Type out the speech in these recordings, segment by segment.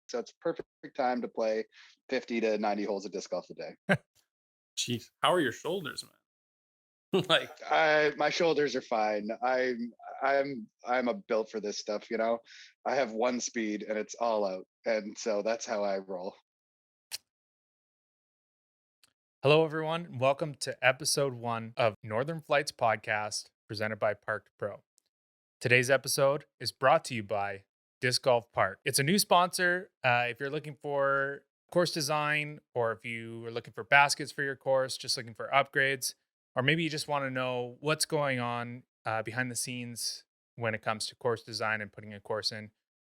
So it's perfect time to play 50 to 90 holes of disc golf a day. Jeez, how are your shoulders, man? Like, My shoulders are fine. I'm a built for this stuff, you know. I have one speed and it's all out. And so that's how I roll. Hello, everyone. Welcome to episode 1 of Northern Flights podcast presented by Park Pro. Today's episode is brought to you by Disc Golf Park. It's a new sponsor. If you're looking for course design, or if you are looking for baskets for your course, just looking for upgrades, or maybe you just want to know what's going on behind the scenes when it comes to course design and putting a course in,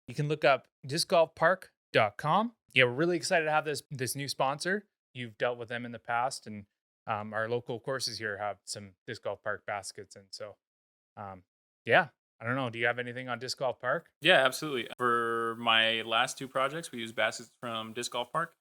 you can look up DiscGolfPark.com. Yeah, we're really excited to have this new sponsor. You've dealt with them in the past, and our local courses here have some Disc Golf Park baskets. And so, um, yeah, I don't know. Do you have anything on Disc Golf Park? yeah, absolutely. For my last two projects, we used baskets from Disc Golf Park.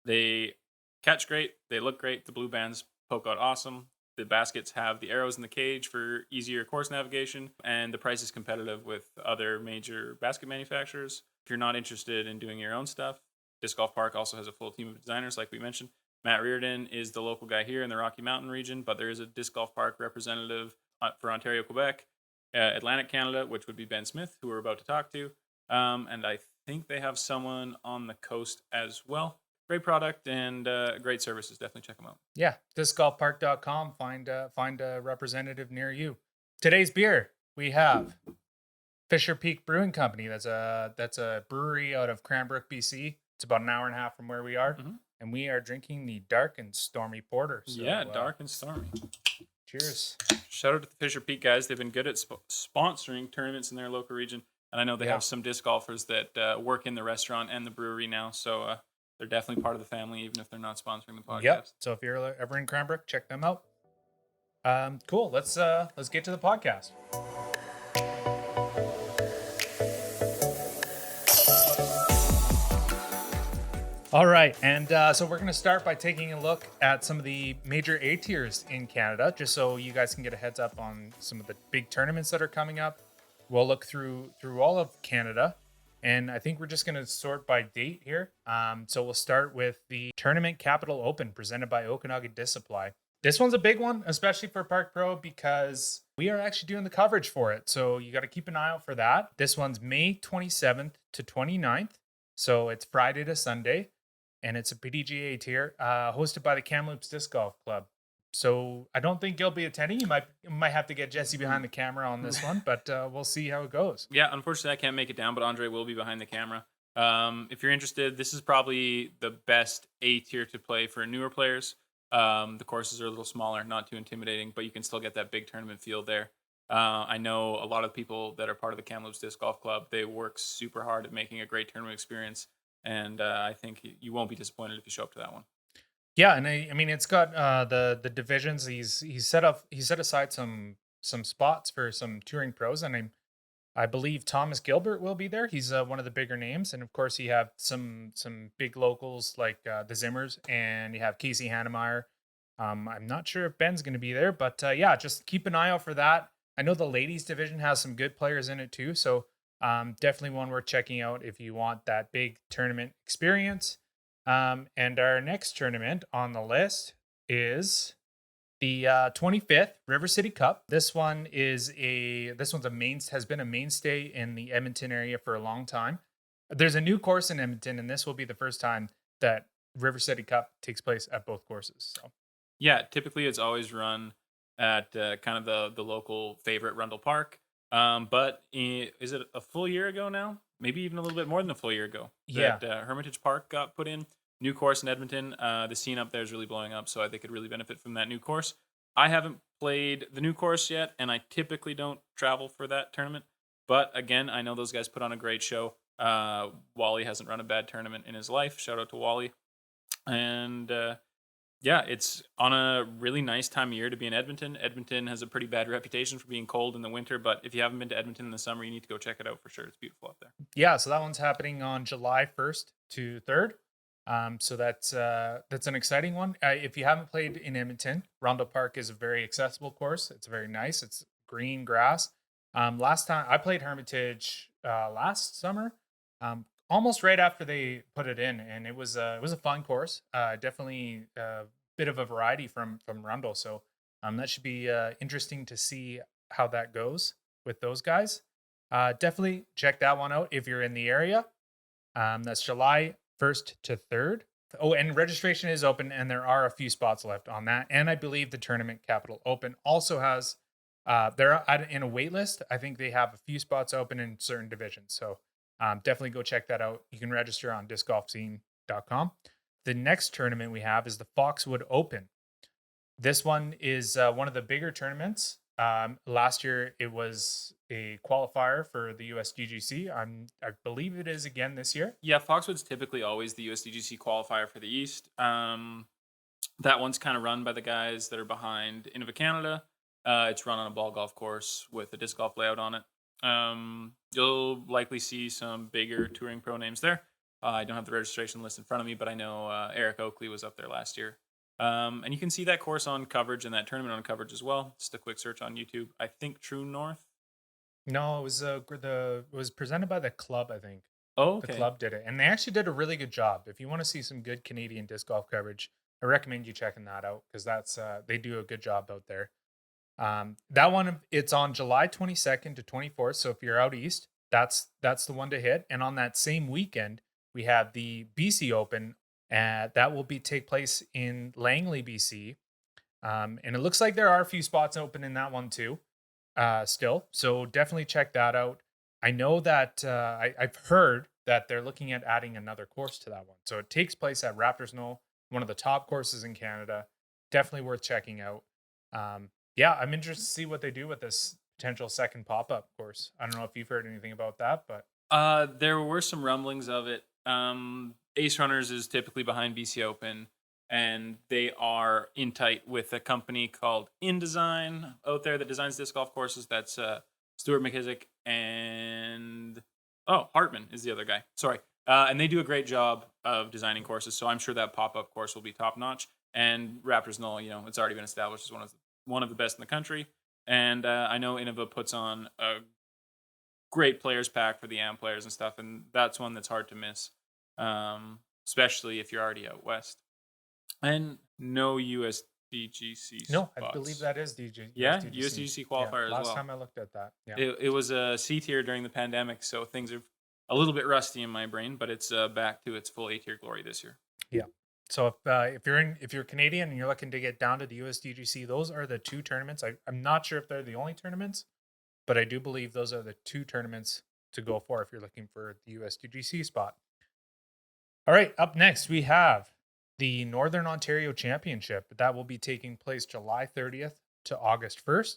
They catch great. They look great. The blue bands poke out awesome. The baskets have the arrows in the cage for easier course navigation, and the price is competitive with other major basket manufacturers. If you're not interested in doing your own stuff, Disc Golf Park also has a full team of designers, like we mentioned. Matt Reardon is the local guy here in the Rocky Mountain region, but there is a Disc Golf Park representative for Ontario, Quebec, Atlantic Canada, which would be Ben Smith, who we're about to talk to. And I think they have someone on the coast as well. Great product and great services. Definitely check them out. Yeah, DiscGolfPark.com. Find a representative near you. Today's beer we have Fisher Peak Brewing Company. That's a brewery out of Cranbrook, BC. It's about an hour and a half from where we are, and we are drinking the Dark and Stormy Porter. So, yeah, dark and stormy. Cheers. Shout out to the Fisher Peak guys. They've been good at sponsoring tournaments in their local region. And I know they have some disc golfers that work in the restaurant and the brewery now. So they're definitely part of the family, even if they're not sponsoring the podcast. Yep. So if you're ever in Cranbrook, check them out. Cool. Let's get to the podcast. All right, and so we're going to start by taking a look at some of the major A tiers in Canada, just so you guys can get a heads up on some of the big tournaments that are coming up. We'll look through all of Canada, and I think we're just going to sort by date here. So we'll start with the Tournament Capital Open presented by Okanagan Disc Supply. This one's a big one, especially for Park Pro, because we are actually doing the coverage for it. So you got to keep an eye out for that. This one's May 27th to 29th. So it's Friday to Sunday. And it's a PDGA tier hosted by the Kamloops Disc Golf Club. So I don't think you'll be attending. You might have to get Jesse behind the camera on this one, but we'll see how it goes. Yeah, unfortunately, I can't make it down, but Andre will be behind the camera. If you're interested, this is probably the best A tier to play for newer players. The courses are a little smaller, not too intimidating, but you can still get that big tournament feel there. I know a lot of people that are part of the Kamloops Disc Golf Club. They work super hard at making a great tournament experience. And I think you won't be disappointed if you show up to that one. Yeah, and I mean it's got the divisions. He's set aside some spots for some touring pros, and I believe Thomas Gilbert will be there. He's one of the bigger names, and of course you have some big locals like the Zimmers, and you have Casey Hannemeyer. I'm not sure if Ben's going to be there, but yeah, just keep an eye out for that. I know the ladies division has some good players in it too, so definitely one worth checking out if you want that big tournament experience. And our next tournament on the list is the 25th River City Cup. This one's has been a mainstay in the Edmonton area for a long time. There's a new course in Edmonton, and this will be the first time that River City Cup takes place at both courses. So yeah, typically it's always run at kind of the local favorite Rundle Park. But is it a full year ago now? Maybe even a little bit more than a full year ago. Yeah. That Hermitage Park got put in. New course in Edmonton. The scene up there is really blowing up, so I think it could really benefit from that new course. I haven't played the new course yet, and I typically don't travel for that tournament. But again, I know those guys put on a great show. Wally hasn't run a bad tournament in his life. Shout out to Wally. And yeah, it's on a really nice time of year to be in Edmonton. Edmonton has a pretty bad reputation for being cold in the winter, but if you haven't been to Edmonton in the summer, you need to go check it out for sure. It's beautiful up there. Yeah, so that one's happening on July 1st to 3rd. So that's an exciting one. If you haven't played in Edmonton, Rondo Park is a very accessible course. It's very nice. It's green grass. Last time I played Hermitage last summer. almost right after they put it in, and it was a fun course. Definitely a bit of a variety from Rundle. So that should be interesting to see how that goes with those guys. Definitely check that one out if you're in the area. That's July 1st to 3rd. Oh, and registration is open, and there are a few spots left on that. And I believe the Tournament Capital Open also has, they're in a wait list. I think they have a few spots open in certain divisions. So definitely go check that out. You can register on discgolfscene.com. The next tournament we have is the Foxwood Open. This one is one of the bigger tournaments. Last year, it was a qualifier for the USDGC. I believe it is again this year. Yeah, Foxwood's typically always the USDGC qualifier for the East. That one's kind of run by the guys that are behind Innova Canada. It's run on a ball golf course with a disc golf layout on it. You'll likely see some bigger touring pro names there. I don't have the registration list in front of me, but I know Eric Oakley was up there last year. And you can see that course on coverage and that tournament on coverage as well. Just a quick search on YouTube. I think True North. No, it was it was presented by the club, I think. Oh, The okay. club did it, and they actually did a really good job. If you want to see some good Canadian disc golf coverage, I recommend you checking that out because that's they do a good job out there. That one, it's on July 22nd to 24th. So if you're out east, that's the one to hit. And on that same weekend, we have the BC Open, that will take place in Langley, BC. And it looks like there are a few spots open in that one too, still. So definitely check that out. I know that I've heard that they're looking at adding another course to that one. So it takes place at Raptors Knoll, one of the top courses in Canada. Definitely worth checking out. Yeah, I'm interested to see what they do with this potential second pop-up course. I don't know if you've heard anything about that, but There were some rumblings of it. Ace Runners is typically behind BC Open, and they are in tight with a company called InDesign out there that designs disc golf courses. That's Stuart McKissick and Hartman is the other guy. Sorry. And they do a great job of designing courses, so I'm sure that pop-up course will be top-notch. And Raptors Knoll, it's already been established as one of the best in the country. And I know Innova puts on a great players pack for the AM players and stuff, and that's one that's hard to miss, especially if you're already out west. And no USDGC spots. no, I believe that is DJ. Yeah, USDGC. USDGC qualifier as well. Last time I looked at that, yeah. It was a C tier during the pandemic, so things are a little bit rusty in my brain, but it's back to its full A tier glory this year. Yeah. So if you're Canadian and you're looking to get down to the USDGC, those are the two tournaments. I'm not sure if they're the only tournaments, but I do believe those are the two tournaments to go for if you're looking for the USDGC spot. All right, up next we have the Northern Ontario Championship. That will be taking place July 30th to August 1st.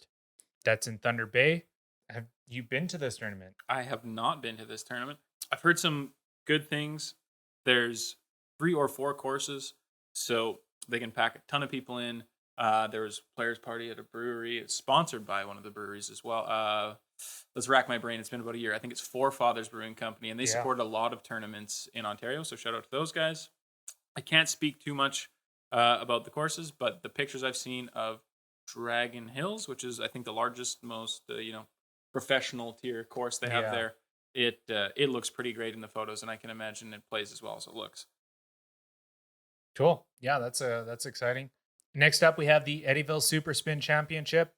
That's in Thunder Bay. Have you been to this tournament? I have not been to this tournament. I've heard some good things. There's 3 or 4 courses, so they can pack a ton of people in. There was players' party at a brewery. It's sponsored by one of the breweries as well. Let's rack my brain. It's been about a year. I think it's Forefathers Brewing Company, and they support a lot of tournaments in Ontario, so shout out to those guys. I can't speak too much about the courses, but the pictures I've seen of Dragon Hills, which is, I think, the largest, most, professional tier course they have there, it looks pretty great in the photos, and I can imagine it plays as well as it looks. Cool. Yeah, that's exciting. Next up, we have the Eddyville Super Spin Championship.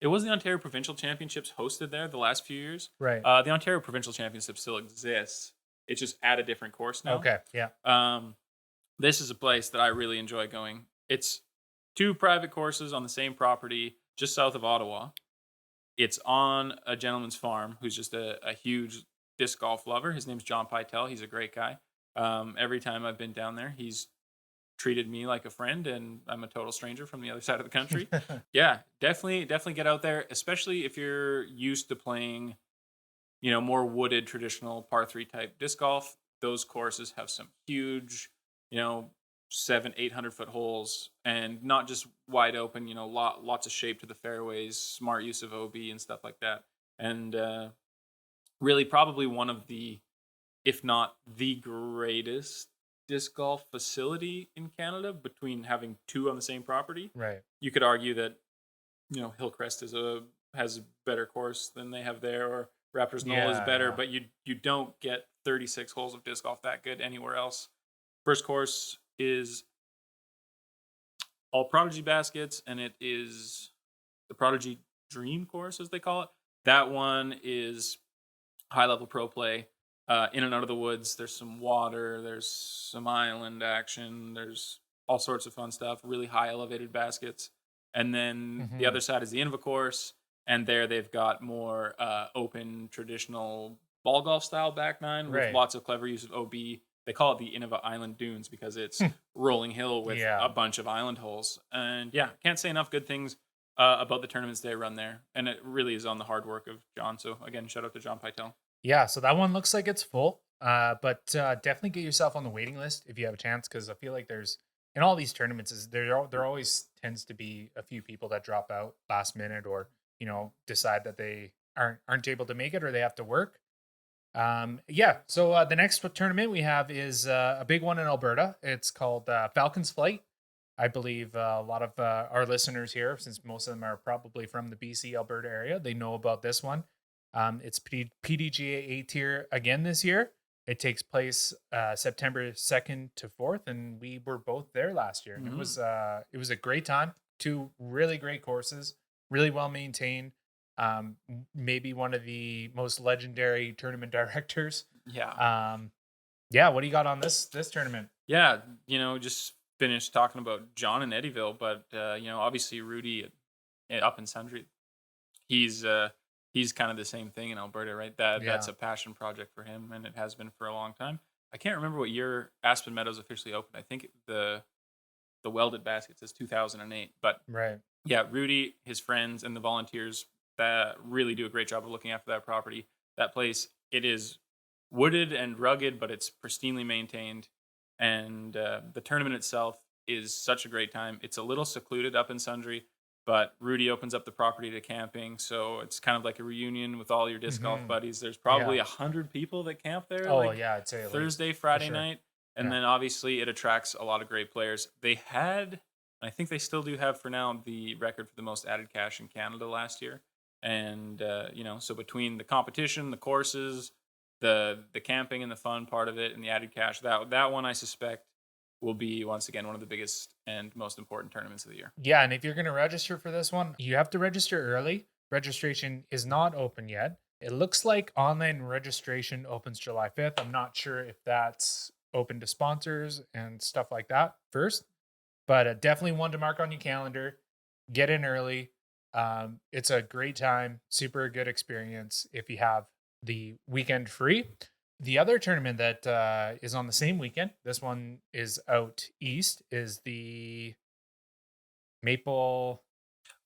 It was the Ontario Provincial Championships hosted there the last few years. Right. The Ontario Provincial Championship still exists. It's just at a different course now. Okay. Yeah. This is a place that I really enjoy going. It's 2 private courses on the same property just south of Ottawa. It's on a gentleman's farm who's just a huge disc golf lover. His name's John Pytel. He's a great guy. Every time I've been down there, he's treated me like a friend, and I'm a total stranger from the other side of the country. Yeah, definitely get out there, especially if you're used to playing, more wooded, traditional par 3 type disc golf. Those courses have some huge, 700-800 foot holes, and not just wide open, lots of shape to the fairways, smart use of OB and stuff like that. And really probably one of the, if not the greatest disc golf facility in Canada, between having 2 on the same property. Right. You could argue that, Hillcrest has a better course than they have there, Raptors Knoll is Yeah, better, yeah. but you don't get 36 holes of disc golf that good anywhere else. First course is all Prodigy baskets, and it is the Prodigy Dream course, as they call it. That one is high level pro play. In and out of the woods, there's some water, there's some island action, there's all sorts of fun stuff, really high elevated baskets. And then the Hmm. other side is the Innova course, and there they've got more open, traditional ball golf style back nine with Right. lots of clever use of OB. They call it the Innova Island Dunes because it's rolling hill with Yeah. a bunch of island holes. And yeah, can't say enough good things about the tournaments they run there. And it really is on the hard work of John. So again, shout out to John Pytel. Yeah, so that one looks like it's full. But definitely get yourself on the waiting list if you have a chance, because I feel like there's in all these tournaments there always tends to be a few people that drop out last minute, or decide that they aren't able to make it, or they have to work. Yeah. So the next tournament we have is a big one in Alberta. It's called Falcons Flight. I believe a lot of our listeners here, since most of them are probably from the BC Alberta area, they know about this one. It's PDGA A tier again this year. It takes place September 2nd to 4th, and we were both there last year. And it was a great time. Two really great courses, really well maintained. Maybe one of the most legendary tournament directors. Yeah. Yeah. What do you got on this tournament? Yeah. Just finished talking about John in Eddyville, but obviously Rudy up in Sundry, he's kind of the same thing in Alberta, right? That's a passion project for him, and it has been for a long time. I can't remember what year Aspen Meadows officially opened. I think the welded basket says 2008, but Right. yeah, Rudy, his friends, and the volunteers that really do a great job of looking after that property. That place, it is wooded and rugged, but it's pristinely maintained. And the tournament itself is such a great time. It's a little secluded up in Sundry, but Rudy opens up the property to camping, so it's kind of like a reunion with all your disc golf buddies. There's probably 100 people that camp there. Oh, like yeah, I'd say at least, Thursday, for Friday sure. night, and Yeah. then obviously it attracts a lot of great players. They had, I think they still do have for now, the record for the most added cash in Canada last year. And so between the competition, the courses, the camping and the fun part of it, and the added cash, that one I suspect will be once again one of the biggest and most important tournaments of the year. Yeah, and if you're going to register for this one, you have to register early. Registration is not open yet. It looks like online registration opens July 5th. I'm not sure if that's open to sponsors and stuff like that first, but definitely one to mark on your calendar. Get in early. It's a great time, super good experience if you have the weekend free. The other tournament that is on the same weekend, this one is out east, is the Maple.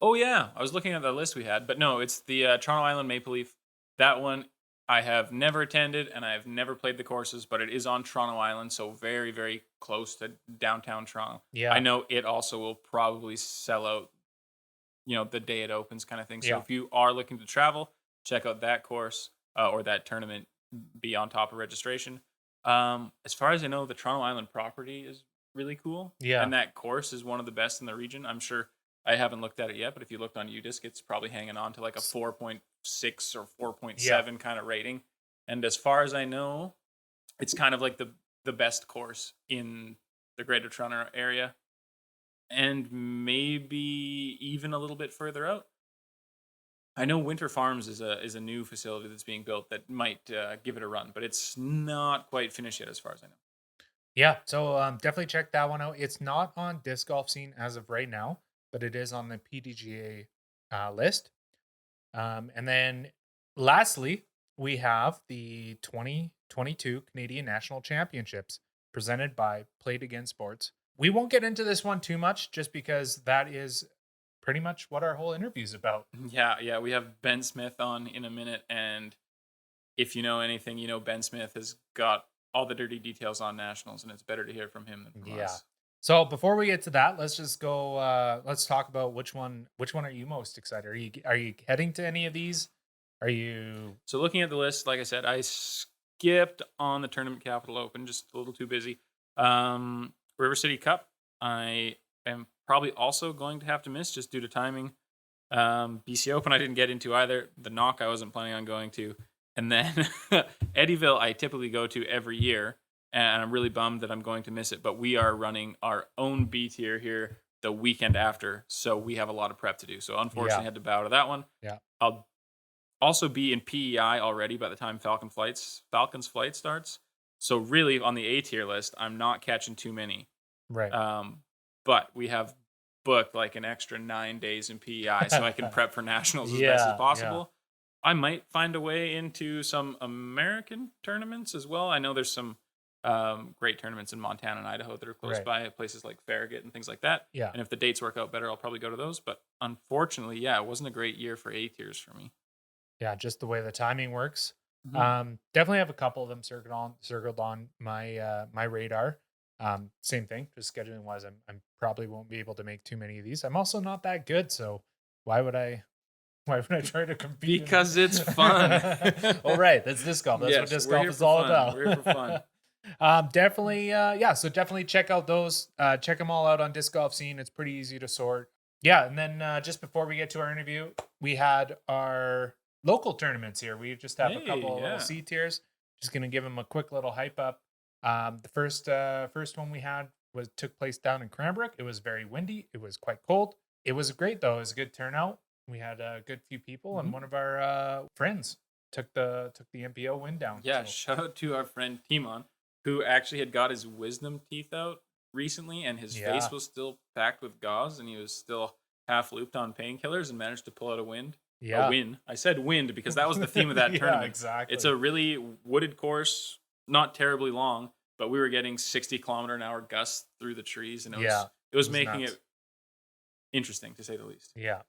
Oh yeah, I was looking at the list we had, but no, it's the Toronto Island Maple Leaf. That one I have never attended, and I have never played the courses, but it is on Toronto Island, so very, very close to downtown Toronto. Yeah. I know it also will probably sell out, the day it opens, kind of thing. So Yeah. if you are looking to travel, check out that course or that tournament. Be on top of registration. As far as I know, the Toronto Island property is really cool. Yeah. And that course is one of the best in the region. I'm sure I haven't looked at it yet, but if you looked on UDisc, it's probably hanging on to like a 4.6 or 4.7 kind of rating. And as far as I know, it's kind of like the best course in the Greater Toronto area, and maybe even a little bit further out. I know Winter Farms is a new facility that's being built that might give it a run, but it's not quite finished yet, as far as I know. Yeah, so definitely check that one out. It's not on Disc Golf Scene as of right now, but it is on the PDGA list. And then lastly, we have the 2022 Canadian National Championships presented by Played Again Sports. We won't get into this one too much just because that is pretty much what our whole interview is about. Yeah, we have Ben Smith on in a minute, and if you know anything, Ben Smith has got all the dirty details on nationals, and it's better to hear from him than from us. So before we get to that, let's just go. Let's talk about which one are you most excited? Are you heading to any of these? Are you? So looking at the list, like I said, I skipped on the Tournament Capital Open, just a little too busy. River City Cup, I am probably also going to have to miss just due to timing. BC Open I didn't get into either. The Knock I wasn't planning on going to. And then Eddyville, I typically go to every year, and I'm really bummed that I'm going to miss it. But we are running our own B tier here the weekend after, so we have a lot of prep to do. So unfortunately, I had to bow to that one. Yeah. I'll also be in PEI already by the time Falcons Flight starts. So really, on the A tier list, I'm not catching too many. Right. But we have booked like an extra 9 days in PEI, so I can prep for nationals as best as possible. I might find a way into some American tournaments as well. I know there's some great tournaments in Montana and Idaho that are close by at places like Farragut and things like that. Yeah. And if the dates work out better, I'll probably go to those. But unfortunately, yeah, it wasn't a great year for A tiers for me. Yeah, just the way the timing works. Definitely have a couple of them circled on my my radar. Same thing, just scheduling wise, I'm probably won't be able to make too many of these. I'm also not that good, so why would I try to compete? Because it's fun. All right, that's disc golf. That's what disc golf is all about. We're here for fun. Definitely, so definitely check out those. Check them all out on Disc Golf Scene. It's pretty easy to sort. Yeah, and then just before we get to our interview, we had our local tournaments here. We just have a couple of little C tiers. Just gonna give them a quick little hype up. The first one we had took place down in Cranbrook. It was very windy. It was quite cold. It was great though. It was a good turnout. We had a good few people, and one of our friends took the MPO win down. Yeah, shout out to our friend Timon, who actually had got his wisdom teeth out recently, and his face was still packed with gauze, and he was still half looped on painkillers, and managed to pull out a win. I said wind because that was the theme of that tournament. Exactly. It's a really wooded course, not terribly long, but we were getting 60-kilometer-an-hour gusts through the trees, and it was making it interesting to say the least. Yeah.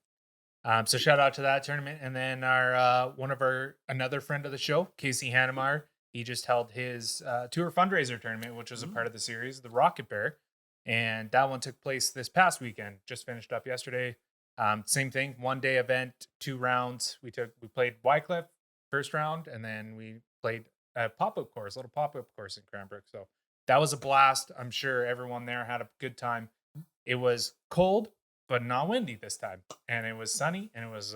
So shout out to that tournament. And then our another friend of the show, Casey Hannemeyer, he just held his tour fundraiser tournament, which was a part of the series, the Rocket Bear. And that one took place this past weekend, just finished up yesterday. Same thing, 1 day event, 2 rounds. We played Wycliffe first round, and then we played a little pop-up course in Cranbrook. So that was a blast. I'm sure everyone there had a good time. It was cold, but not windy this time, and it was sunny, and it was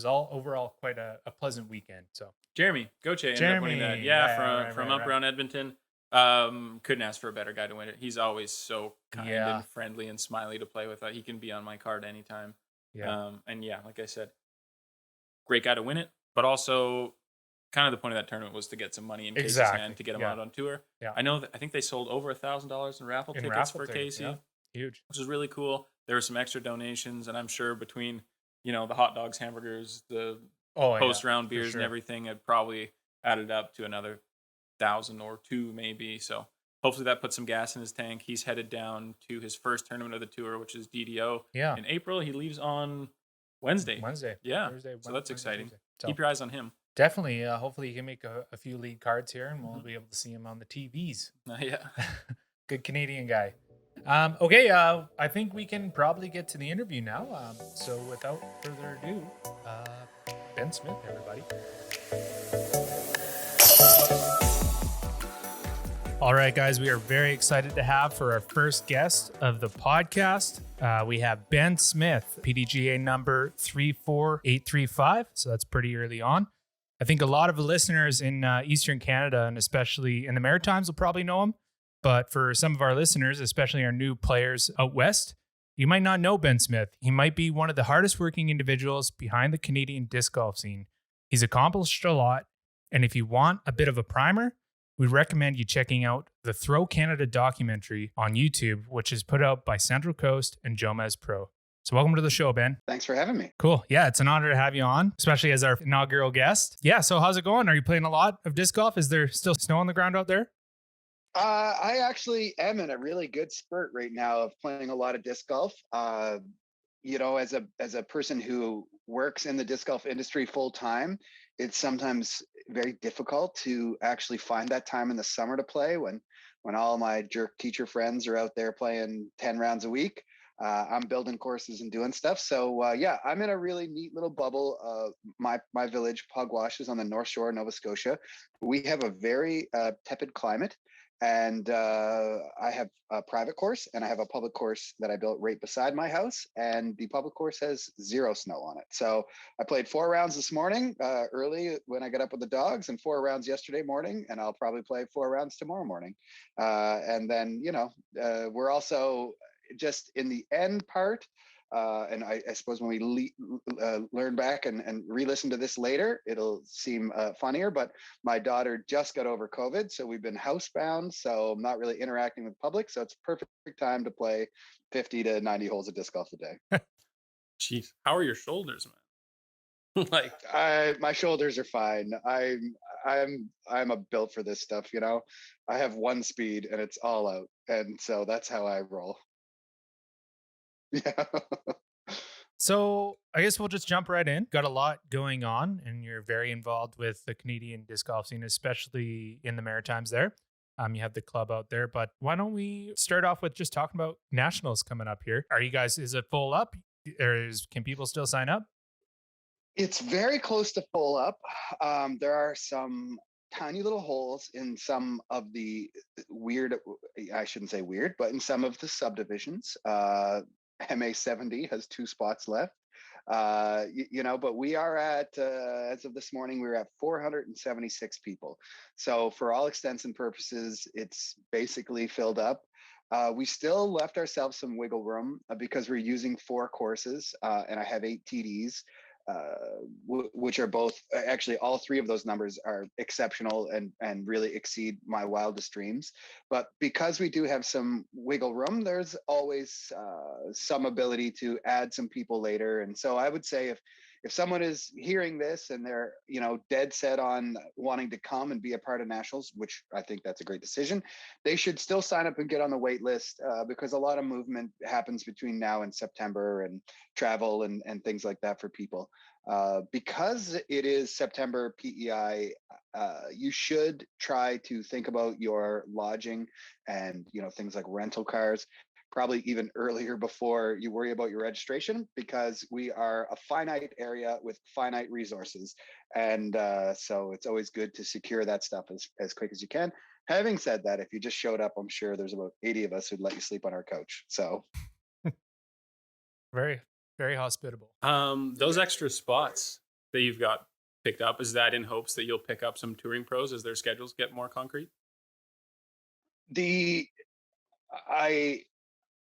all overall quite a pleasant weekend. So Jeremy Goche ended up winning that. From up around Edmonton. Couldn't ask for a better guy to win it. He's always so kind and friendly and smiley to play with. He can be on my card anytime. And like I said, great guy to win it, but also kind of the point of that tournament was to get some money in Casey's hand to get him out on tour. I think they sold over $1,000 in raffle tickets for Casey. Huge, which is really cool. There were some extra donations, and I'm sure between the hot dogs, hamburgers, the post round beers, and everything, it probably added up to another 1,000 or 2 maybe. So hopefully that puts some gas in his tank. He's headed down to his first tournament of the tour, which is DDO in April. He leaves on Wednesday. Thursday, so that's exciting. So keep your eyes on him. Definitely. Hopefully he can make a few lead cards here, and we'll be able to see him on the TVs. Good Canadian guy. Okay, I think we can probably get to the interview now. So without further ado, Ben Smith, everybody. All right, guys, we are very excited to have for our first guest of the podcast. We have Ben Smith, PDGA number 34835. So that's pretty early on. I think a lot of the listeners in Eastern Canada, and especially in the Maritimes, will probably know him. But for some of our listeners, especially our new players out west, you might not know Ben Smith. He might be one of the hardest working individuals behind the Canadian disc golf scene. He's accomplished a lot. And if you want a bit of a primer, we recommend you checking out the Throw Canada documentary on YouTube, which is put out by Central Coast and Jomez Pro. So welcome to the show, Ben. Thanks for having me. Cool. Yeah, it's an honor to have you on, especially as our inaugural guest. Yeah, so how's it going? Are you playing a lot of disc golf? Is there still snow on the ground out there? I actually am in a really good spurt right now of playing a lot of disc golf. As a person who works in the disc golf industry full time, it's sometimes very difficult to actually find that time in the summer to play when all my jerk teacher friends are out there playing 10 rounds a week. I'm building courses and doing stuff. So I'm in a really neat little bubble. My village, Pugwash, is on the North Shore of Nova Scotia. We have a very tepid climate. And I have a private course and I have a public course that I built right beside my house. And the public course has 0 snow on it. So I played 4 rounds this morning early when I got up with the dogs, and 4 rounds yesterday morning. And I'll probably play 4 rounds tomorrow morning. And then, we're also just in the end part. And I suppose when we learn back and re-listen to this later, it'll seem funnier. But my daughter just got over COVID, so we've been housebound. So I'm not really interacting with public. So it's perfect time to play 50 to 90 holes of disc golf a day. Jeez, how are your shoulders, man? Like, My shoulders are fine. I'm a built for this stuff. I have one speed and it's all out, and so that's how I roll. Yeah. So I guess we'll just jump right in. Got a lot going on, and you're very involved with the Canadian disc golf scene, especially in the Maritimes there. You have the club out there, but why don't we start off with just talking about nationals coming up here? Is it full up, or can people still sign up? It's very close to full up. There are some tiny little holes in some of the weird, I shouldn't say weird, but in some of the subdivisions. MA70 has 2 spots left. But we are at, as of this morning, we were at 476 people. So for all extents and purposes, it's basically filled up. We still left ourselves some wiggle room because we're using 4 courses, and I have 8 TDs. Which are both, actually all 3 of those numbers are exceptional and really exceed my wildest dreams. But because we do have some wiggle room, there's always some ability to add some people later. And so I would say if someone is hearing this and they're dead set on wanting to come and be a part of nationals, which I think that's a great decision, they should still sign up and get on the wait list, because a lot of movement happens between now and September, and travel and things like that for people. Because it is September PEI, you should try to think about your lodging and things like rental cars probably even earlier before you worry about your registration, because we are a finite area with finite resources. And so it's always good to secure that stuff as quick as you can. Having said that, if you just showed up, I'm sure there's about 80 of us who'd let you sleep on our couch. So Very, very hospitable. those extra spots that you've got picked up, is that in hopes that you'll pick up some touring pros as their schedules get more concrete?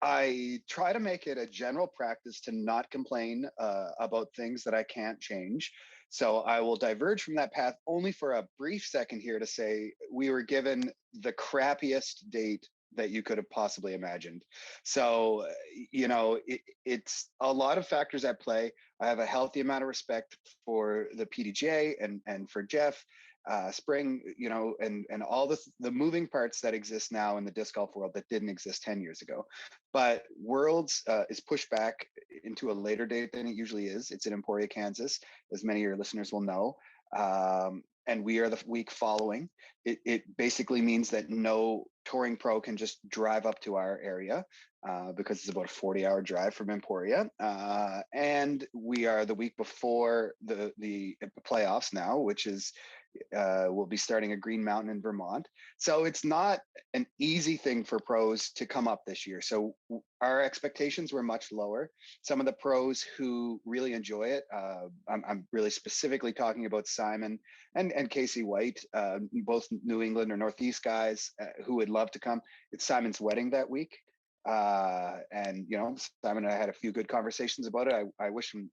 I try to make it a general practice to not complain about things that I can't change. So I will diverge from that path only for a brief second here to say we were given the crappiest date that you could have possibly imagined. So, it's a lot of factors at play. I have a healthy amount of respect for the PDGA and for Jeff. Spring, and all the moving parts that exist now in the disc golf world that didn't exist 10 years ago. But Worlds is pushed back into a later date than it usually is. It's in Emporia, Kansas, as many of your listeners will know. And we are the week following. It basically means that no touring pro can just drive up to our area, because it's about a 40-hour drive from Emporia. And we are the week before the playoffs now, which is we'll be starting at Green Mountain in Vermont. So it's not an easy thing for pros to come up this year. So our expectations were much lower. Some of the pros who really enjoy it, I'm really specifically talking about Simon and Casey White, both New England or Northeast guys who would love to come. It's Simon's wedding that week. And Simon and I had a few good conversations about it. I wish him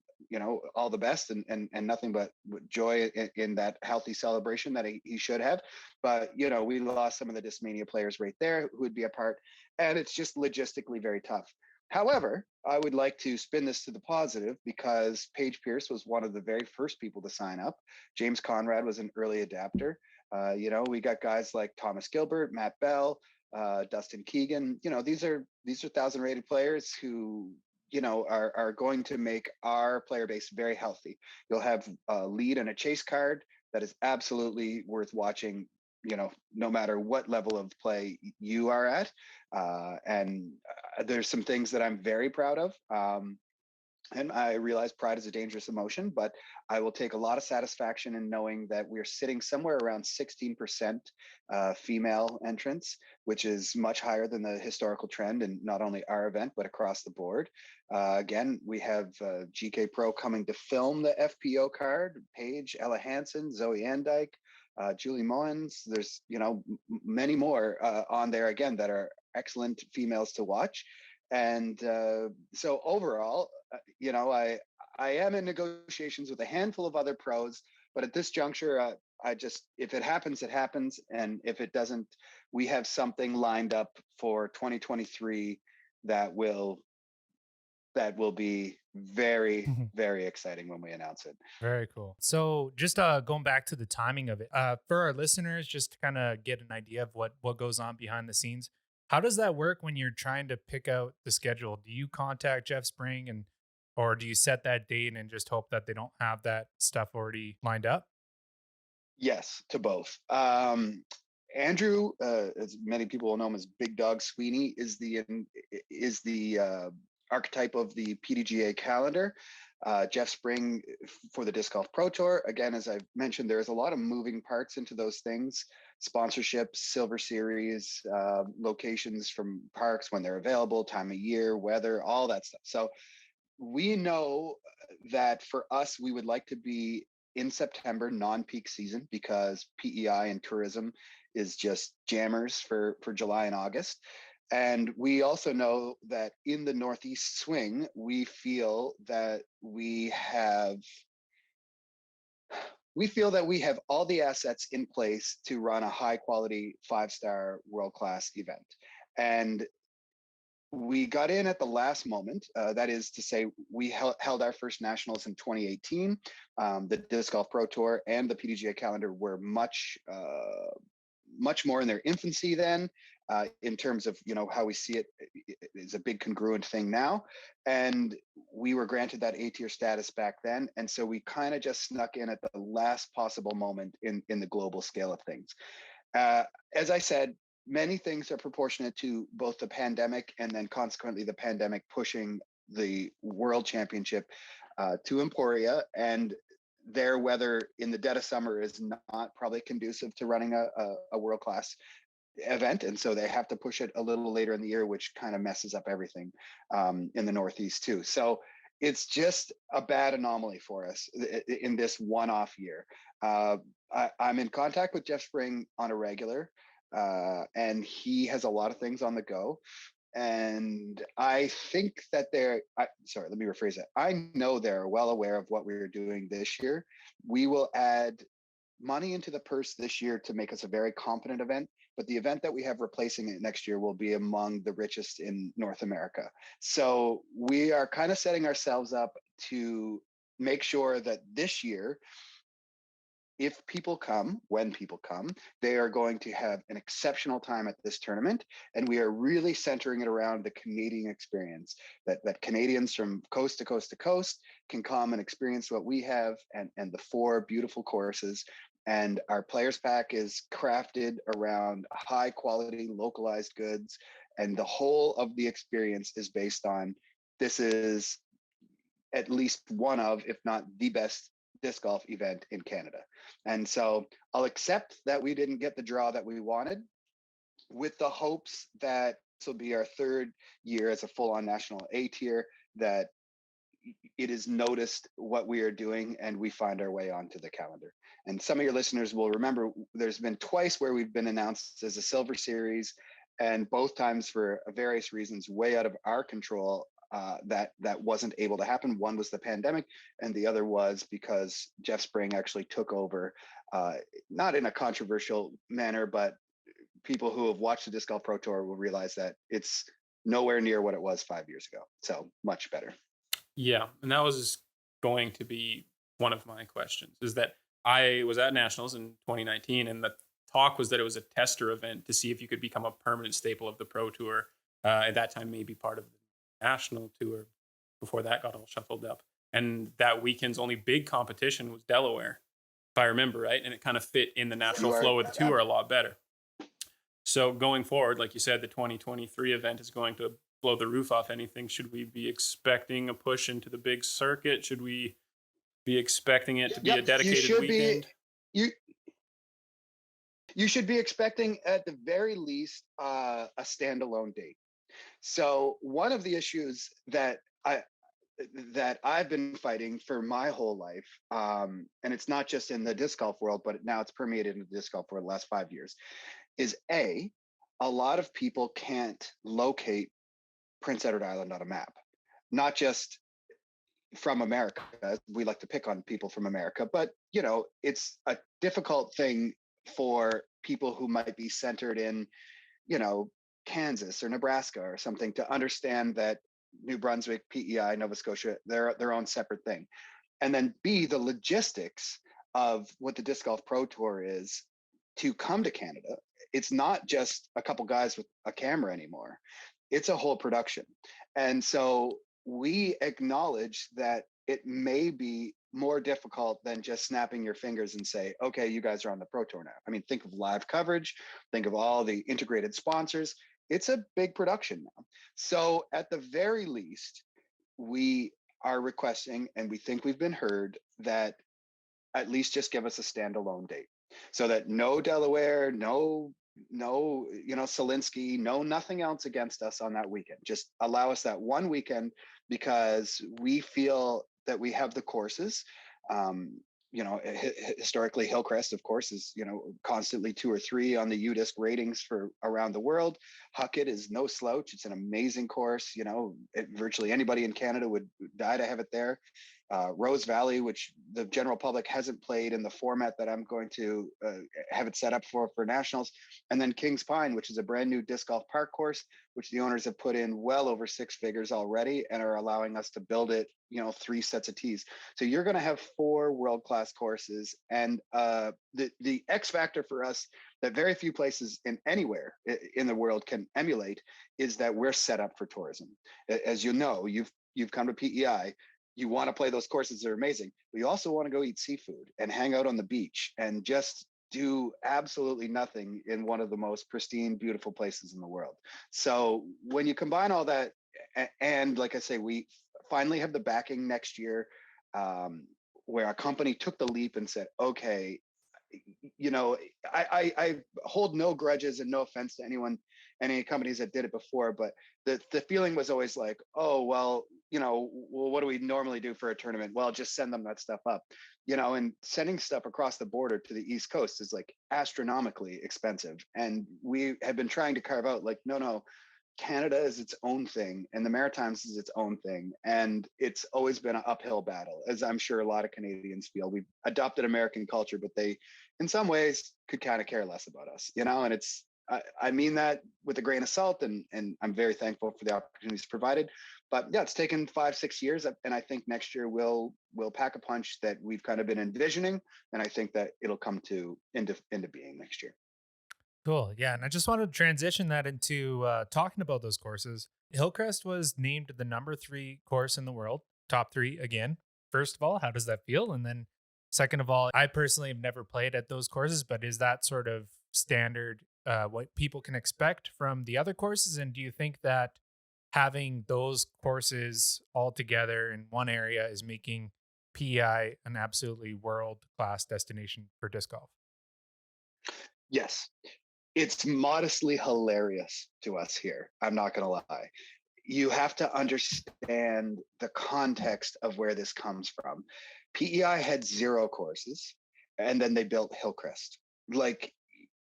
all the best and nothing but joy in that healthy celebration that he should have. But we lost some of the Discmania players right there who would be a part, and it's just logistically very tough. However, I would like to spin this to the positive, because Paige Pierce was one of the very first people to sign up. James Conrad was an early adapter. We got guys like Thomas Gilbert, Matt Bell, Dustin Keegan. These are 1,000 rated players who are going to make our player base very healthy. You'll have a lead and a chase card that is absolutely worth watching, no matter what level of play you are at. And there's some things that I'm very proud of. And I realize pride is a dangerous emotion, but I will take a lot of satisfaction in knowing that we're sitting somewhere around 16% female entrants, which is much higher than the historical trend in not only our event, but across the board. Again, we have GK Pro coming to film the FPO card, Paige, Ella Hansen, Zoe Andyke, Julie Moens. There's, many more on there again that are excellent females to watch. And so overall, I am in negotiations with a handful of other pros, but at this juncture, if it happens, it happens, and if it doesn't, we have something lined up for 2023 that will be very, very exciting when we announce it. Very cool. So just going back to the timing of it, for our listeners, just to kind of get an idea of what goes on behind the scenes. How does that work when you're trying to pick out the schedule? Do you contact Jeff Spring or do you set that date and just hope that they don't have that stuff already lined up? Yes, to both. Andrew, as many people will know him as Big Dog Sweeney, is the archetype of the PDGA calendar. Jeff Spring for the Disc Golf Pro Tour. Again, as I mentioned, there is a lot of moving parts into those things: sponsorships, Silver Series, locations from parks when they're available, time of year, weather, all that stuff. So we know that for us, we would like to be in September, non-peak season, because PEI and tourism is just jammers for July and August. And we also know that in the Northeast swing, we feel that we have all the assets in place to run a high quality 5-star world-class event. And we got in at the last moment. That is to say, we held our first nationals in 2018. The Disc Golf Pro Tour and the PDGA calendar were much more in their infancy then, in terms of how we see it is a big congruent thing now. And we were granted that A-tier status back then, and so we kind of just snuck in at the last possible moment in the global scale of things. As I said, many things are proportionate to both the pandemic and then consequently the pandemic pushing the World Championship to Emporia, and their weather in the dead of summer is not probably conducive to running a world-class event, and so they have to push it a little later in the year, which kind of messes up everything in the Northeast too. So it's just a bad anomaly for us in this one-off year. I'm in contact with Jeff Spring on a regular, and he has a lot of things on the go. And I think that let me rephrase that. I know they're well aware of what we're doing this year. We will add money into the purse this year to make us a very competent event, but the event that we have replacing it next year will be among the richest in North America. So we are kind of setting ourselves up to make sure that this year, when people come, they are going to have an exceptional time at this tournament. And we are really centering it around the Canadian experience, that Canadians from coast to coast to coast can come and experience what we have, and the 4 beautiful courses. And our players pack is crafted around high quality, localized goods. And the whole of the experience is based on, this is at least one of, if not the best disc golf event in Canada. And so I'll accept that we didn't get the draw that we wanted, with the hopes that this will be our 3rd year as a full-on national A-tier, that it is noticed what we are doing and we find our way onto the calendar. And some of your listeners will remember there's been twice where we've been announced as a Silver Series, and both times for various reasons way out of our control, that wasn't able to happen. One was the pandemic, and the other was because Jeff Spring actually took over, not in a controversial manner, but people who have watched the Disc Golf Pro Tour will realize that it's nowhere near what it was 5 years ago. So much better. Yeah, and that was going to be one of my questions, is that I was at Nationals in 2019, and the talk was that it was a tester event to see if you could become a permanent staple of the Pro Tour. At that time, maybe part of the National Tour before that got all shuffled up. And that weekend's only big competition was Delaware, if I remember right, and it kind of fit in the natural flow of the tour a lot better. So going forward, like you said, the 2023 event is going to blow the roof off anything, should we be expecting a push into the big circuit? Should we be expecting it to be a Yep, you dedicated should be. weekend? You you should be expecting at the very least a standalone date. So one of the issues that I've been fighting for my whole life, and it's not just in the disc golf world, but now it's permeated into the disc golf for the last 5 years, is a lot of people can't locate Prince Edward Island on a map, not just from America. We like to pick on people from America, but it's a difficult thing for people who might be centered in, you know, Kansas or Nebraska or something to understand that New Brunswick, PEI, Nova Scotia, they're their own separate thing. And then B, the logistics of what the Disc Golf Pro Tour is to come to Canada. It's not just a couple guys with a camera anymore. It's a whole production. And so we acknowledge that it may be more difficult than just snapping your fingers and say, okay, you guys are on the Pro Tour now. I mean, think of live coverage, think of all the integrated sponsors. It's a big production now. So at the very least, we are requesting, and we think we've been heard, that at least just give us a standalone date so that no Delaware, no Selinsky, no nothing else against us on that weekend. Just allow us that one weekend because we feel that we have the courses. Historically Hillcrest, of course, is constantly 2 or 3 on the UDisc ratings for around the world. Huckett is no slouch. It's an amazing course. Virtually anybody in Canada would die to have it there. Rose Valley, which the general public hasn't played in the format that I'm going to have it set up for nationals, and then Kings Pine, which is a brand new disc golf park course, which the owners have put in well over 6 figures already and are allowing us to build it, 3 sets of tees. So you're going to have 4 world-class courses, and the X factor for us that very few places anywhere in the world can emulate is that we're set up for tourism. As you know, you've come to PEI. You want to play those courses that are amazing, but you also want to go eat seafood and hang out on the beach and just do absolutely nothing in one of the most pristine, beautiful places in the world. So when you combine all that, and like I say, we finally have the backing next year, where a company took the leap and said, okay, I hold no grudges and no offense to any companies that did it before, but the feeling was always like, oh, well, what do we normally do for a tournament? Well, just send them that stuff up, and sending stuff across the border to the East Coast is like astronomically expensive. And we have been trying to carve out like, no, Canada is its own thing and the Maritimes is its own thing. And it's always been an uphill battle, as I'm sure a lot of Canadians feel. We've adopted American culture, but they, in some ways, could kind of care less about us, and I mean that with a grain of salt, and I'm very thankful for the opportunities provided. But yeah, it's taken 5-6 years, and I think next year we'll pack a punch that we've kind of been envisioning, and I think that it'll come into being next year. Cool. Yeah. And I just wanted to transition that into talking about those courses. Hillcrest was named the number 3 course in the world, top 3 again. First of all, how does that feel? And then, second of all, I personally have never played at those courses, but is that sort of standard what people can expect from the other courses? And do you think that having those courses all together in one area is making PEI an absolutely world class destination for disc golf? Yes, it's modestly hilarious to us here. I'm not going to lie. You have to understand the context of where this comes from. PEI had 0 courses, and then they built Hillcrest. Like,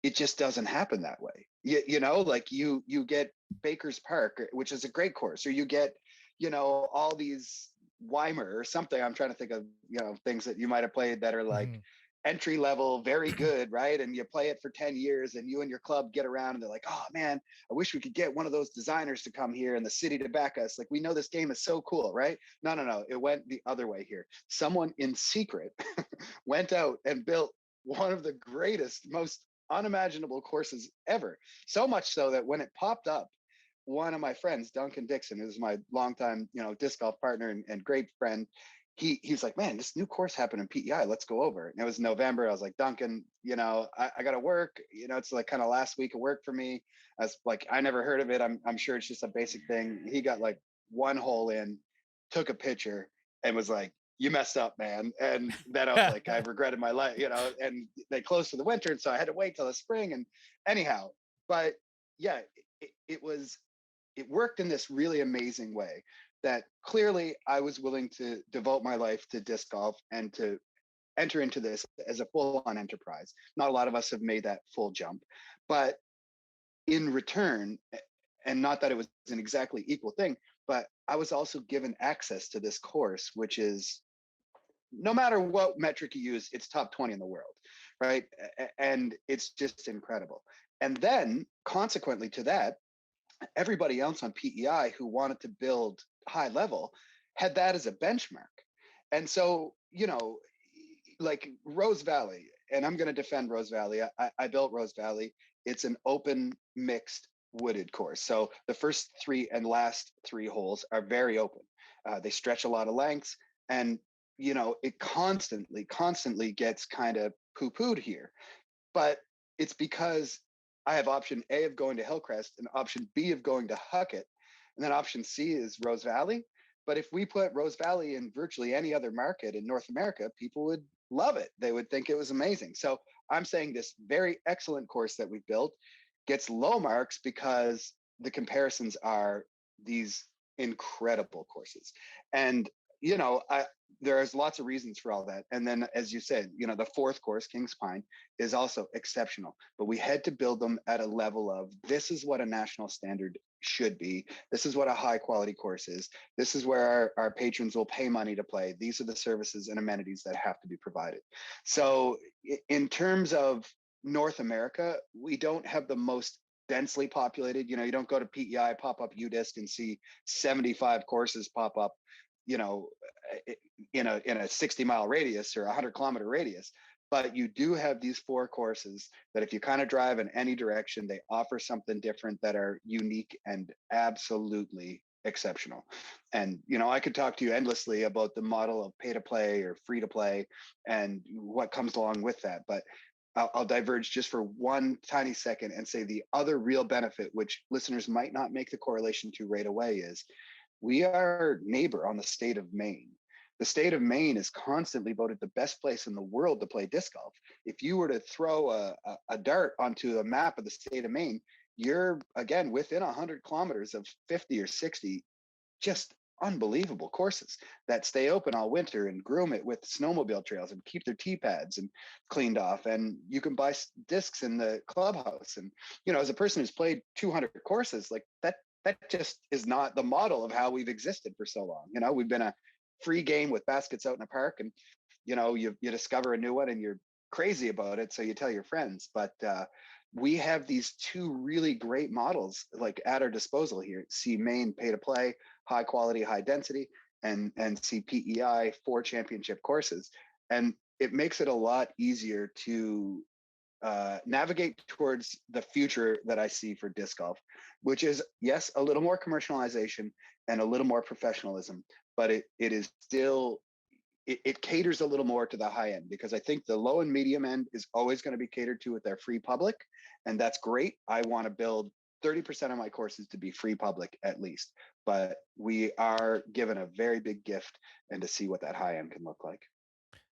it just doesn't happen that way. Like you get Baker's Park, which is a great course, or you get, all these Weimer or something. I'm trying to think of, things that you might have played that are like entry level, very good, right? And you play it for 10 years and you and your club get around and they're like, oh man, I wish we could get one of those designers to come here in the city to back us. Like, we know this game is so cool, right? No. It went the other way here. Someone in secret went out and built one of the greatest, most unimaginable courses ever. So much so that when it popped up, one of my friends, Duncan Dixon, who's my longtime, disc golf partner and great friend, he's like, man, this new course happened in PEI. Let's go over. And it was November. I was like, Duncan, I got to work. It's like kind of last week of work for me. I was like, I never heard of it. I'm sure it's just a basic thing. He got like one hole in, took a picture, and was like, you messed up, man. And then I was like, I regretted my life, and they closed for the winter. And so I had to wait till the spring. And anyhow, but yeah, it worked in this really amazing way that clearly I was willing to devote my life to disc golf and to enter into this as a full-on enterprise. Not a lot of us have made that full jump, but in return, and not that it was an exactly equal thing, but I was also given access to this course, which is, no matter what metric you use, it's top 20 in the world, right? And it's just incredible. And then consequently to that, everybody else on PEI who wanted to build high level had that as a benchmark. And so, like Rose Valley, and I'm going to defend Rose Valley. I built Rose Valley. It's an open mixed wooded course. So the first three and last three holes are very open. They stretch a lot of lengths, and it constantly gets kind of poo-pooed here. But it's because I have option A of going to Hillcrest and option B of going to Huckett, and then option C is Rose Valley. But if we put Rose Valley in virtually any other market in North America, people would love it. They would think it was amazing. So I'm saying this very excellent course that we've built gets low marks because the comparisons are these incredible courses. And there's lots of reasons for all that. And then, as you said, the fourth course, Kings Pine, is also exceptional. But we had to build them at a level of, this is what a national standard should be. This is what a high quality course is. This is where our patrons will pay money to play. These are the services and amenities that have to be provided. So in terms of North America, we don't have the most densely populated. You don't go to PEI, pop up UDisc and see 75 courses pop up in a 60-mile radius or a 100-kilometer radius. But you do have these four courses that if you kind of drive in any direction, they offer something different that are unique and absolutely exceptional. And I could talk to you endlessly about the model of pay to play or free to play and what comes along with that, but I'll diverge just for one tiny second and say the other real benefit, which listeners might not make the correlation to right away, is we are neighbor on the state of Maine. The state of Maine is constantly voted the best place in the world to play disc golf. If you were to throw a dart onto a map of the state of Maine, you're, again, within 100 kilometers of 50 or 60 just unbelievable courses that stay open all winter and groom it with snowmobile trails and keep their tee pads and cleaned off. And you can buy discs in the clubhouse. And, as a person who's played 200 courses, like that just is not the model of how we've existed for so long. We've been a free game with baskets out in the park, and you discover a new one and you're crazy about it, so you tell your friends. But we have these two really great models like at our disposal here. See Maine pay to play, high quality, high density, and see PEI 4 championship courses, and it makes it a lot easier to navigate towards the future that I see for disc golf, which is, yes, a little more commercialization and a little more professionalism, but it is still, it caters a little more to the high end, because I think the low and medium end is always going to be catered to with their free public. And that's great. I want to build 30% of my courses to be free public at least, but we are given a very big gift, and to see what that high end can look like.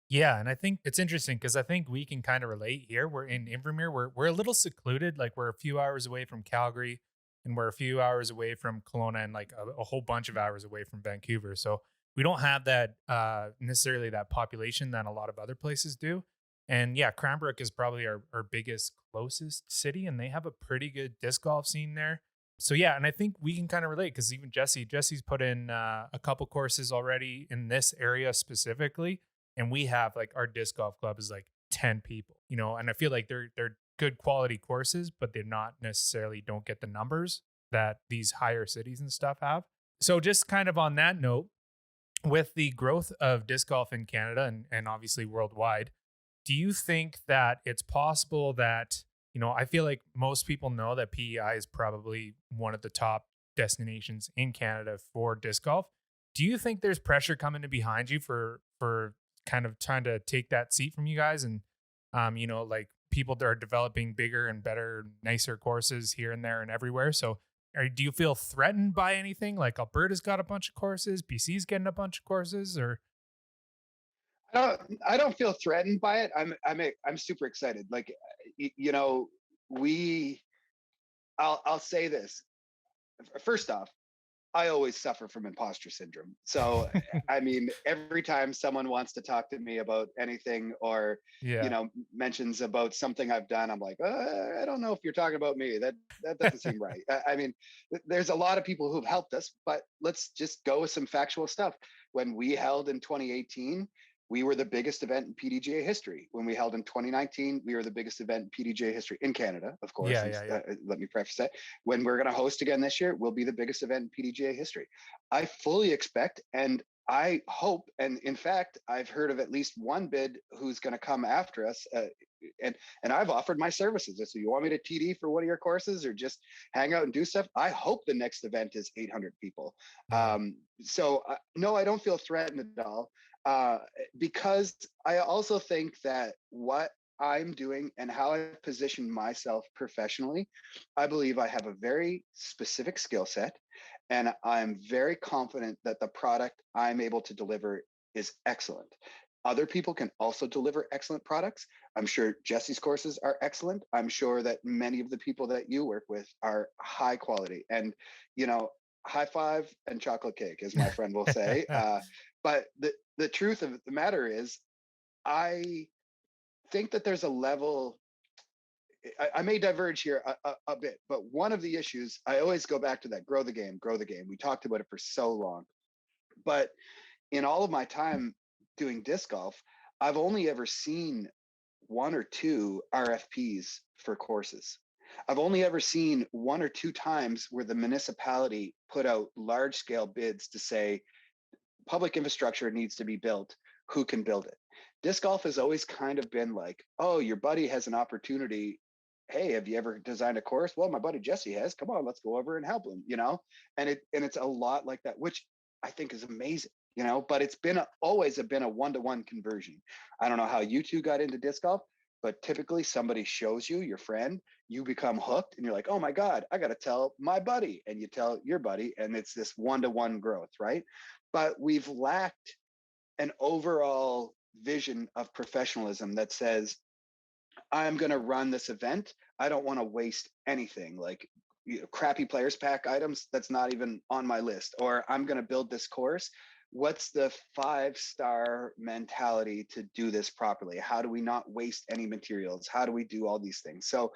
Yeah, and I think it's interesting because I think we can kind of relate here. We're in Invermere. We're a little secluded. Like we're a few hours away from Calgary, and we're a few hours away from Kelowna, and like a whole bunch of hours away from Vancouver. So we don't have that necessarily that population that a lot of other places do. And yeah, Cranbrook is probably our biggest, closest city, and they have a pretty good disc golf scene there. So yeah, and I think we can kind of relate because even Jesse's put in a couple courses already in this area specifically, and we have like our disc golf club is like 10 people, and I feel like they're good quality courses, but they're not necessarily don't get the numbers that these higher cities and stuff have. So just kind of on that note, with the growth of disc golf in Canada and obviously worldwide, do you think that it's possible that, I feel like most people know that PEI is probably one of the top destinations in Canada for disc golf. Do you think there's pressure coming in behind you for kind of trying to take that seat from you guys? And like people that are developing bigger and better, nicer courses here and there and everywhere. So do you feel threatened by anything? Like Alberta's got a bunch of courses, BC's getting a bunch of courses, or I don't feel threatened by it. I'm super excited. Like, you know, we. I'll say this. First off, I always suffer from imposter syndrome. So, I mean, every time someone wants to talk to me about anything or, yeah. mentions about something I've done, I'm like, I don't know if you're talking about me. That doesn't seem right. I mean, there's a lot of people who've helped us, but let's just go with some factual stuff. When we held in 2018, we were the biggest event in PDGA history. When we held in 2019, we were the biggest event in PDGA history in Canada, of course. Yeah, And yeah, yeah. let me preface that. When we're going to host again this year, we'll be the biggest event in PDGA history. I fully expect, and I hope, and in fact, I've heard of at least one bid who's going to come after us. And I've offered my services. So you want me to TD for one of your courses or just hang out and do stuff? I hope the next event is 800 people. Yeah. No, I don't feel threatened at all. Because I also think that what I'm doing and how I position myself professionally, I believe I have a very specific skill set, and I'm very confident that the product I'm able to deliver is excellent. Other people can also deliver excellent products. I'm sure Jesse's courses are excellent. I'm sure that many of the people that you work with are high quality. And, you know, high five and chocolate cake, as my friend will say. But the truth of the matter is, I think that there's a level. I may diverge here a bit, but one of the issues, I always go back to that: grow the game, grow the game. We talked about it for so long, but in all of my time doing disc golf, I've only ever seen one or two RFPs for courses. I've only ever seen one or two times where the municipality put out large scale bids to say, public infrastructure needs to be built. Who can build it? Disc golf has always kind of been like, oh, your buddy has an opportunity. Hey, have you ever designed a course? Well, my buddy Jesse has. Come on, let's go over and help him. And it's a lot like that, which I think is amazing. But it's been always been a one-to-one conversion. I don't know how you two got into disc golf, but typically somebody shows you, your friend, you become hooked, and you're like, oh my God, I got to tell my buddy, and you tell your buddy, and it's this one-to-one growth, right? But we've lacked an overall vision of professionalism that says, I'm going to run this event. I don't want to waste anything, like crappy players pack items. That's not even on my list. Or I'm going to build this course. What's the 5-star mentality to do this properly? How do we not waste any materials? How do we do all these things? So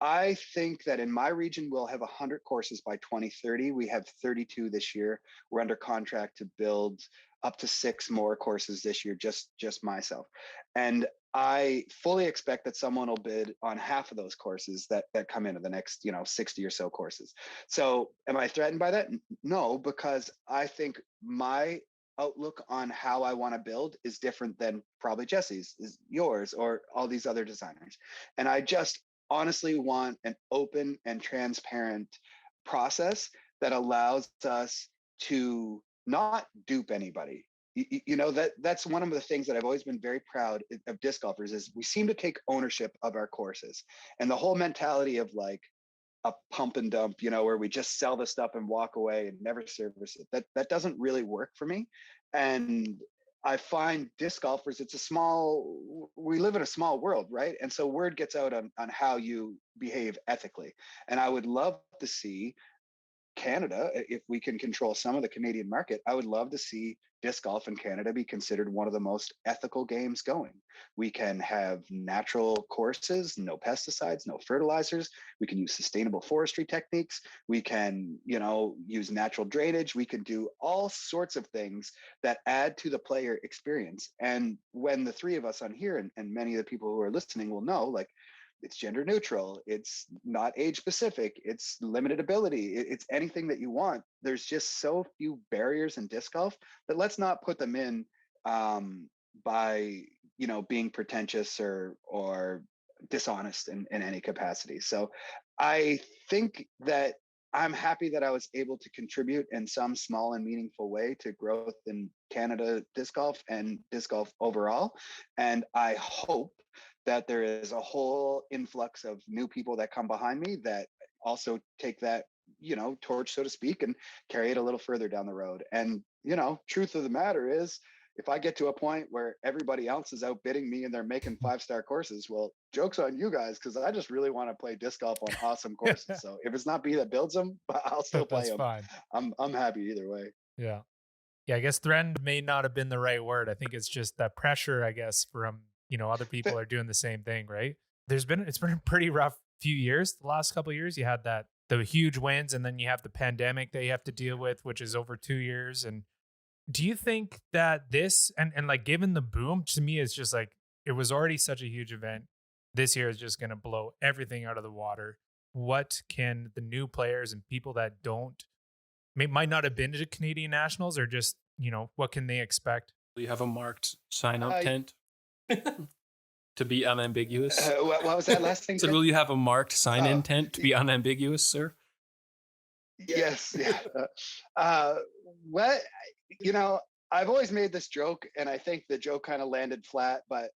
I think that in my region, we'll have 100 courses by 2030. We have 32 this year. We're under contract to build up to 6 more courses this year, just myself. And I fully expect that someone will bid on half of those courses that come into the next, 60 or so courses. So am I threatened by that? No, because I think my outlook on how I want to build is different than probably Jesse's, is yours, or all these other designers. And I just honestly want an open and transparent process that allows us to not dupe anybody. That's one of the things that I've always been very proud of disc golfers is we seem to take ownership of our courses, and the whole mentality of like a pump and dump, where we just sell the stuff and walk away and never service it. That doesn't really work for me. And I find disc golfers, we live in a small world, right? And so word gets out on how you behave ethically. And I would love to see Canada, if we can control some of the Canadian market, I would love to see disc golf in Canada be considered one of the most ethical games going. We can have natural courses, no pesticides, no fertilizers. We can use sustainable forestry techniques. We can, use natural drainage. We can do all sorts of things that add to the player experience. And when the three of us on here and many of the people who are listening will know, like, it's gender neutral, it's not age specific, it's limited ability, it's anything that you want. There's just so few barriers in disc golf that let's not put them in by being pretentious or dishonest in any capacity. So I think that I'm happy that I was able to contribute in some small and meaningful way to growth in Canada disc golf and disc golf overall. And I hope that there is a whole influx of new people that come behind me that also take that, torch, so to speak, and carry it a little further down the road. And, truth of the matter is, if I get to a point where everybody else is outbidding me and they're making 5-star courses, well, joke's on you guys, because I just really want to play disc golf on awesome courses. So if it's not me that builds them, I'll still play That's them. fine. I'm happy either way. Yeah. Yeah, I guess threatened may not have been the right word. I think it's just that pressure, I guess, from, other people are doing the same thing, right? It's been a pretty rough few years. The last couple of years, you had the huge wins, and then you have the pandemic that you have to deal with, which is over 2 years. And do you think that this and like given the boom, to me, it's just like it was already such a huge event. This year is just going to blow everything out of the water. What can the new players and people that might not have been to Canadian Nationals, or just, what can they expect? You have a marked sign-up tent to be unambiguous. What was that last thing? So will you have a marked sign-in tent to be unambiguous, sir? Yes. Yeah. What, I've always made this joke, and I think the joke kind of landed flat, but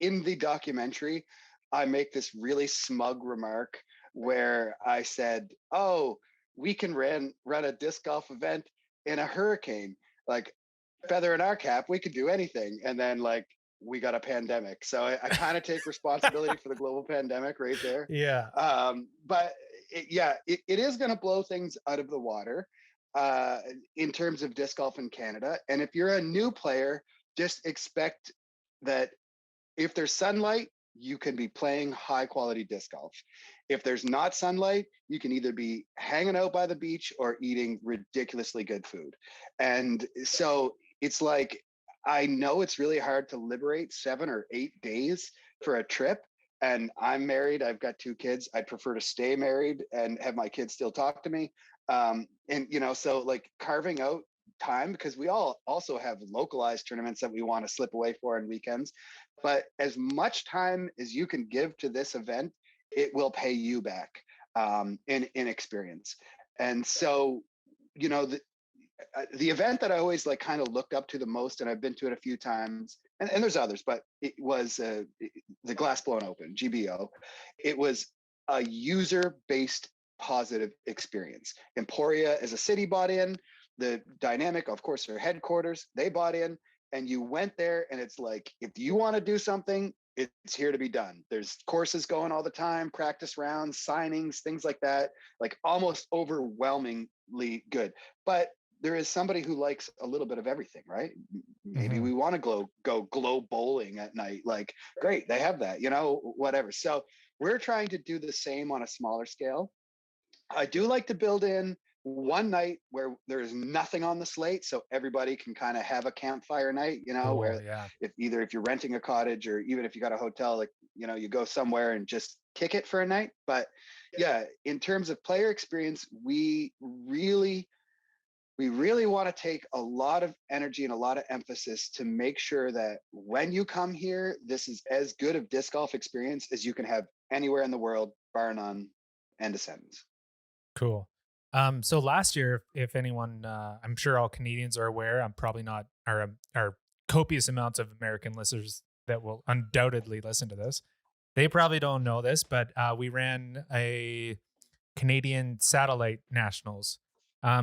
in the documentary, I make this really smug remark where I said, "Oh, we can run a disc golf event in a hurricane, like feather in our cap, we could do anything." And then we got a pandemic. So I kind of take responsibility for the global pandemic right there. Yeah. But it is going to blow things out of the water in terms of disc golf in Canada. And if you're a new player, just expect that if there's sunlight, you can be playing high quality disc golf. If there's not sunlight, you can either be hanging out by the beach or eating ridiculously good food. And so it's like, I know it's really hard to liberate 7 or 8 days for a trip. And I'm married. I've got 2 kids. I'd prefer to stay married and have my kids still talk to me. So like carving out time, because we all also have localized tournaments that we want to slip away for on weekends. But as much time as you can give to this event, it will pay you back in experience. And so, the event that I always kind of looked up to the most, and I've been to it a few times, and there's others, but it was the Glass Blown Open, GBO. It was a user-based positive experience. Emporia as a city bought in, the Dynamic, of course, their headquarters, they bought in, and you went there, and it's like, if you want to do something, it's here to be done. There's courses going all the time, practice rounds, signings, things like that, like almost overwhelmingly good. But there is somebody who likes a little bit of everything, right? Maybe we want to go glow bowling at night. Like, great, they have that, whatever. So we're trying to do the same on a smaller scale. I do like to build in one night where there is nothing on the slate, so everybody can kind of have a campfire night, if you're renting a cottage, or even if you got a hotel, you go somewhere and just kick it for a night. But in terms of player experience, we really want to take a lot of energy and a lot of emphasis to make sure that when you come here, this is as good of disc golf experience as you can have anywhere in the world, bar none. End of sentence. Cool. So last year, if anyone, I'm sure all Canadians are aware, I'm probably not, our copious amounts of American listeners that will undoubtedly listen to this, they probably don't know this, but we ran a Canadian Satellite Nationals.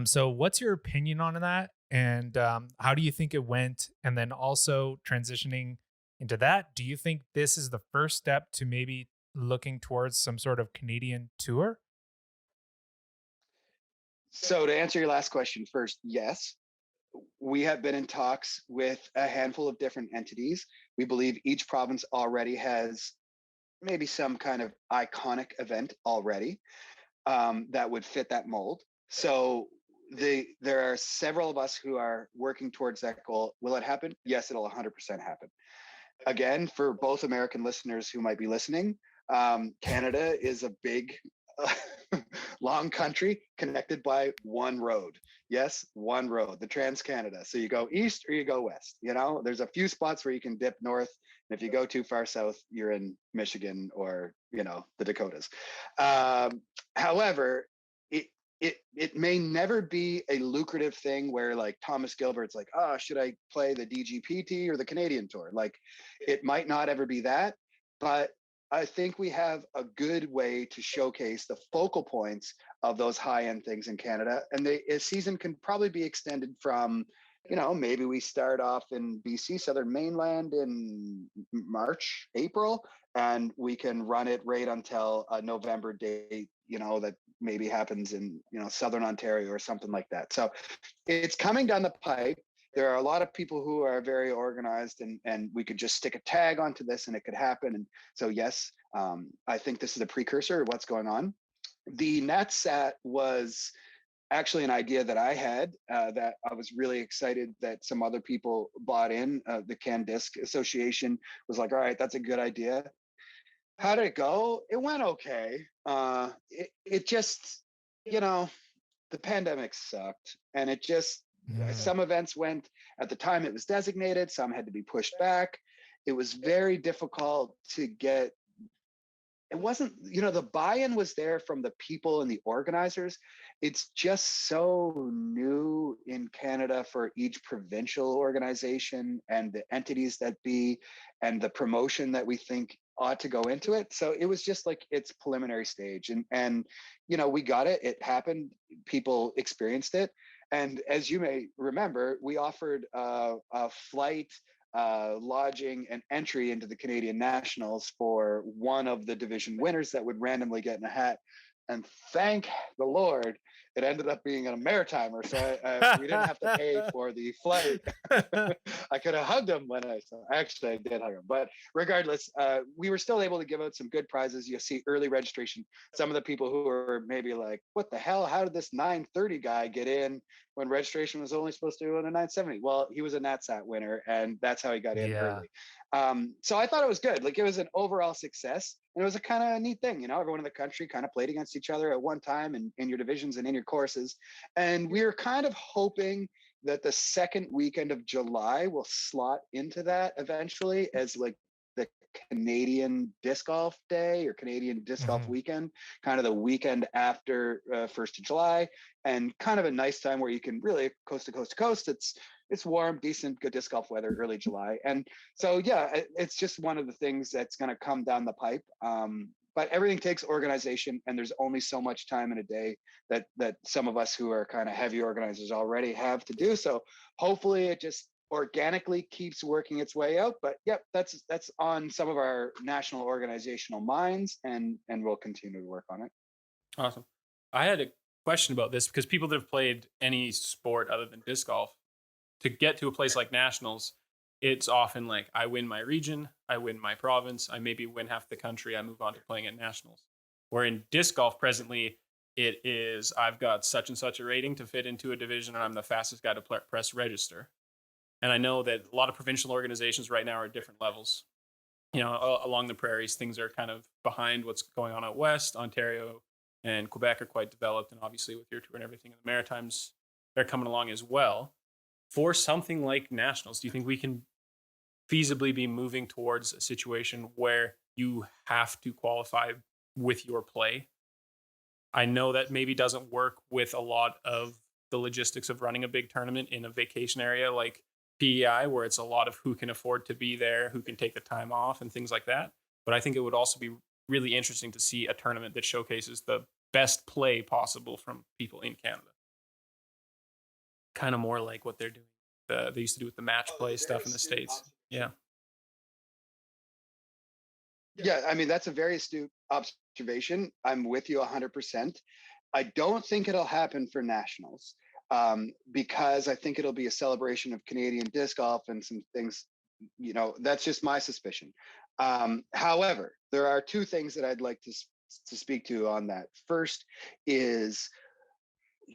So what's your opinion on that? And how do you think it went? And then also transitioning into that, do you think this is the first step to maybe looking towards some sort of Canadian tour? So to answer your last question first, yes, we have been in talks with a handful of different entities. We believe each province already has maybe some kind of iconic event already that would fit that mold. So there are several of us who are working towards that goal. Will it happen? Yes, it'll 100% happen. Again, for both American listeners who might be listening, Canada is a big, long country connected by one road. Yes, one road, the Trans-Canada. So you go east or you go west. There's a few spots where you can dip north. And if you go too far south, you're in Michigan or, the Dakotas. However, it may never be a lucrative thing where like Thomas Gilbert's like, oh, should I play the DGPT or the Canadian Tour? Like, it might not ever be that, but I think we have a good way to showcase the focal points of those high end things in Canada, and a season can probably be extended from, maybe we start off in BC, Southern Mainland in March, April, and we can run it right until a November date, that maybe happens in, Southern Ontario or something like that. So it's coming down the pipe. There are a lot of people who are very organized, and we could just stick a tag onto this and it could happen. And so, yes, I think this is a precursor of what's going on. The NatSat was actually an idea that I had that I was really excited that some other people bought in. The Can Disc Association was like, all right, that's a good idea. How did it go? It went okay. It just, the pandemic sucked, and it just, some events went at the time it was designated, some had to be pushed back. It was very difficult to get. It wasn't, the buy-in was there from the people and the organizers. It's just so new in Canada for each provincial organization and the entities that be, and the promotion that we think ought to go into it. So it was just like its preliminary stage, and we got it. It happened. People experienced it, and as you may remember, we offered a flight, lodging, and entry into the Canadian Nationals for one of the division winners that would randomly get in a hat. And thank the Lord, it ended up being a Maritimer, so we didn't have to pay for the flight. I could have hugged him when I did hug him. But regardless, we were still able to give out some good prizes. You see early registration. Some of the people who were maybe like, what the hell? How did this 930 guy get in when registration was only supposed to go on a 970? Well, he was a NatSat winner, and that's how he got in early. So I thought it was good. Like, it was an overall success, and it was a kind of neat thing. Everyone in the country kind of played against each other at one time in your divisions and in your courses. And we were kind of hoping that the second weekend of July will slot into that eventually as like the Canadian Disc Golf Day or Canadian Disc Golf Weekend, kind of the weekend after 1st of July, and kind of a nice time where you can really coast to coast to coast. It's warm, decent, good disc golf weather early July. And so, yeah, it's just one of the things that's going to come down the pipe. But everything takes organization, and there's only so much time in a day that some of us who are kind of heavy organizers already have to do. So hopefully it just organically keeps working its way out. But yep, that's on some of our national organizational minds, and we'll continue to work on it. Awesome. I had a question about this, because people that have played any sport other than disc golf, to get to a place like nationals, it's often like, I win my region, I win my province, I maybe win half the country, I move on to playing at nationals. Where in disc golf presently, it is, I've got such and such a rating to fit into a division, and I'm the fastest guy to press register. And I know that a lot of provincial organizations right now are at different levels. Along the prairies, things are kind of behind what's going on out west. Ontario and Quebec are quite developed, and obviously with your tour and everything in the Maritimes, they're coming along as well. For something like nationals, do you think we can feasibly be moving towards a situation where you have to qualify with your play? I know that maybe doesn't work with a lot of the logistics of running a big tournament in a vacation area like PEI, where it's a lot of who can afford to be there, who can take the time off, and things like that. But I think it would also be really interesting to see a tournament that showcases the best play possible from people in Canada. Kind of more like what they're doing. They used to do with the match play stuff in the States. Yeah. Yeah, I mean, that's a very astute observation. I'm with you 100%. I don't think it'll happen for nationals, because I think it'll be a celebration of Canadian disc golf and some things, that's just my suspicion. However, there are two things that I'd like to speak to on that. First is,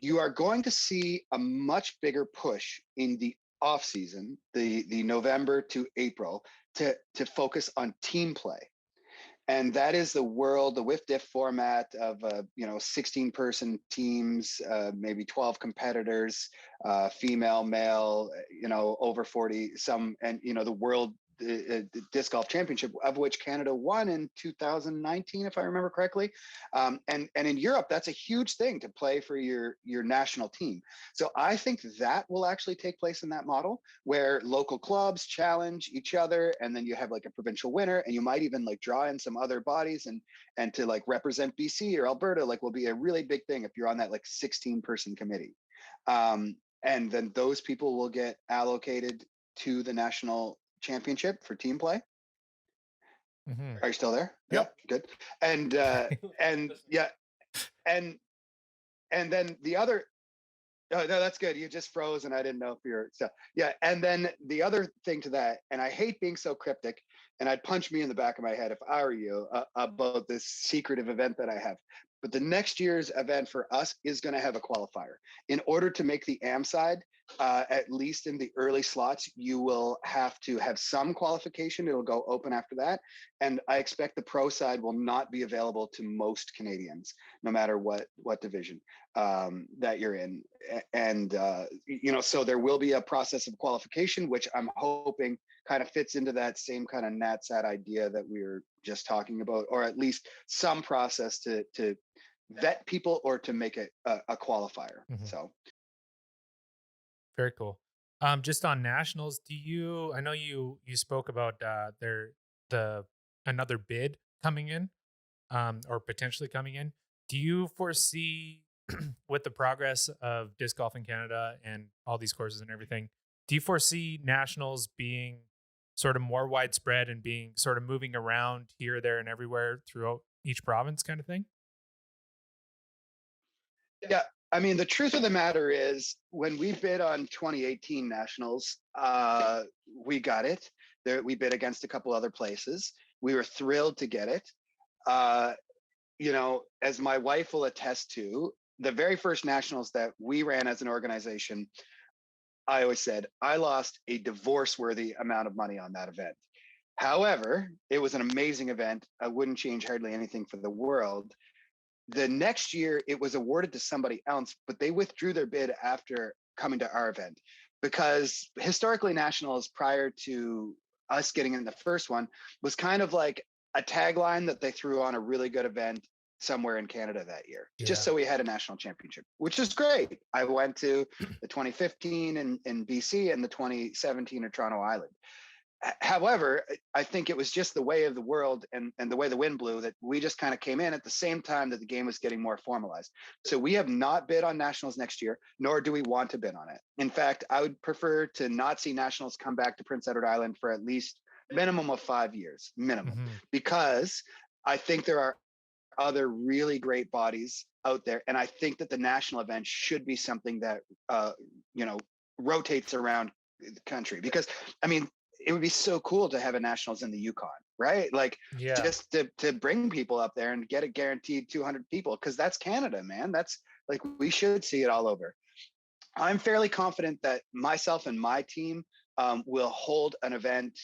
you are going to see a much bigger push in the off season, the November to April, to focus on team play. And that is the WIF diff format of 16-person teams, maybe 12 competitors, female, male, over 40, some, and the world the disc golf championship, of which Canada won in 2019, if I remember correctly. And in Europe, that's a huge thing to play for your national team. So I think that will actually take place in that model, where local clubs challenge each other, and then you have like a provincial winner, and you might even like draw in some other bodies, and to like represent BC or Alberta, like, will be a really big thing if you're on that like 16-person committee. And then those people will get allocated to the national championship for team play. Mhm. Are you still there? Yep. Yeah, good. And yeah, and then the other. Oh, no, that's good. You just froze, and I didn't know if you're. So yeah, and then the other thing to that, and I hate being so cryptic, and I'd punch me in the back of my head if I were you, about this secretive event that I have. But the next year's event for us is going to have a qualifier. In order to make the AM side, at least in the early slots, you will have to have some qualification. It'll go open after that. And I expect the pro side will not be available to most Canadians, no matter what division that you're in. And, so there will be a process of qualification, which I'm hoping kind of fits into that same kind of NatSat idea that we were just talking about, or at least some process to vet people or to make it a qualifier. Mhm. So Very cool. Just on nationals, I know you spoke about the another bid coming in, or potentially coming in. Do you foresee, with the progress of disc golf in Canada and all these courses and everything, do you foresee nationals being sort of more widespread and being sort of moving around here, there, and everywhere throughout each province, kind of thing? yeah, I mean, the truth of the matter is, when we bid on 2018 nationals, we got it. There, we bid against a couple other places. We were thrilled to get it. Uh, as my wife will attest to, the very first nationals that we ran as an organization, I always said I lost a divorce-worthy amount of money on that event. However, it was an amazing event. I wouldn't change hardly anything for the world. The next year, it was awarded to somebody else, but they withdrew their bid after coming to our event, because historically nationals, prior to us getting in the first one, was kind of like a tagline that they threw on a really good event somewhere in Canada that year, just Yeah. so we had a national championship, which is great. I went to the 2015 in BC and the 2017 in Toronto Island. However, I think it was just the way of the world and the way the wind blew, that we just kind of came in at the same time that the game was getting more formalized. So we have not bid on nationals next year, nor do we want to bid on it. In fact, I would prefer to not see nationals come back to Prince Edward Island for at least minimum of 5 years, minimum, Hmm. because I think there are other really great bodies out there. And I think that the national event should be something that, rotates around the country, because I mean, it would be so cool to have a nationals in the Yukon, right? Like, Yeah. just to bring people up there and get a guaranteed 200 people, because that's Canada, man. That's like, we should see it all over. I'm fairly confident that myself and my team will hold an event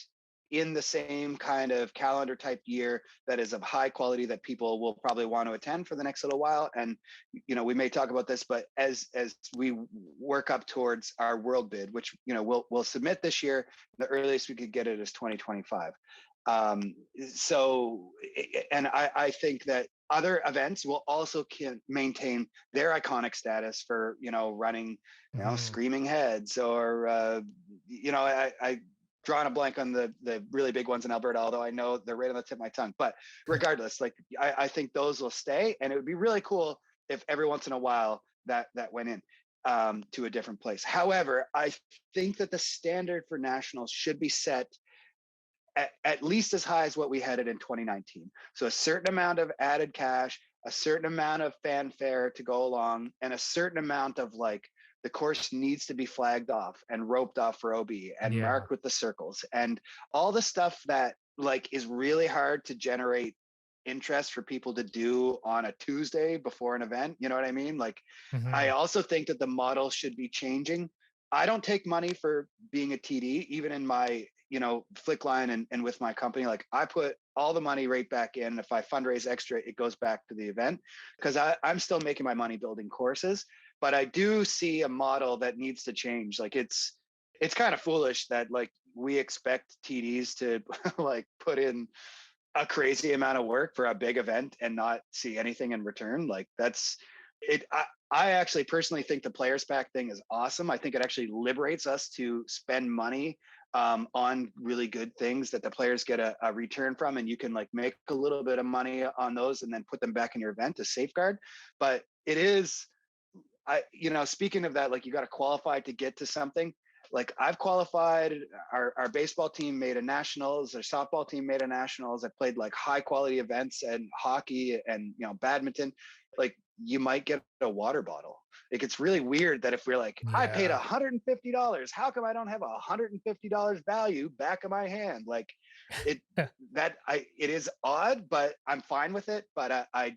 in the same kind of calendar type year that is of high quality, that people will probably want to attend for the next little while. And we may talk about this, but as we work up towards our world bid, which we'll submit this year, the earliest we could get it is 2025. So, and I think that other events will also can maintain their iconic status for running Hmm. screaming heads, or I drawing a blank on the really big ones in Alberta, although I know they're right on the tip of my tongue. But regardless, like, I think those will stay, and it would be really cool if every once in a while that went in to a different place. However, I think that the standard for nationals should be set at least as high as what we had it in 2019. So a certain amount of added cash, a certain amount of fanfare to go along, and a certain amount of, like, the course needs to be flagged off and roped off for OB and Yeah. marked with the circles and all the stuff that, like, is really hard to generate interest for people to do on a Tuesday before an event. You know what I mean? Like, I Hmm. also think that the model should be changing. I don't take money for being a TD, even in my flick line and with my company. Like, I put all the money right back in. If I fundraise extra, it goes back to the event, because I'm still making my money building courses. But I do see a model that needs to change. Like, it's kind of foolish that, like, we expect TDs to like put in a crazy amount of work for a big event and not see anything in return. Like that's it. I actually personally think the players pack thing is awesome. I think it actually liberates us to spend money on really good things that the players get a return from, and you can like make a little bit of money on those and then put them back in your event to safeguard. But it is, speaking of that, like you got to qualify to get to something. Like I've qualified, our baseball team made a nationals, our softball team made a nationals. I played like high quality events and hockey and, badminton. Like you might get a water bottle. Like it's really weird that if we're like, I paid Yeah. $150, how come I don't have $150 value back in my hand? Like it is odd, but I'm fine with it. But I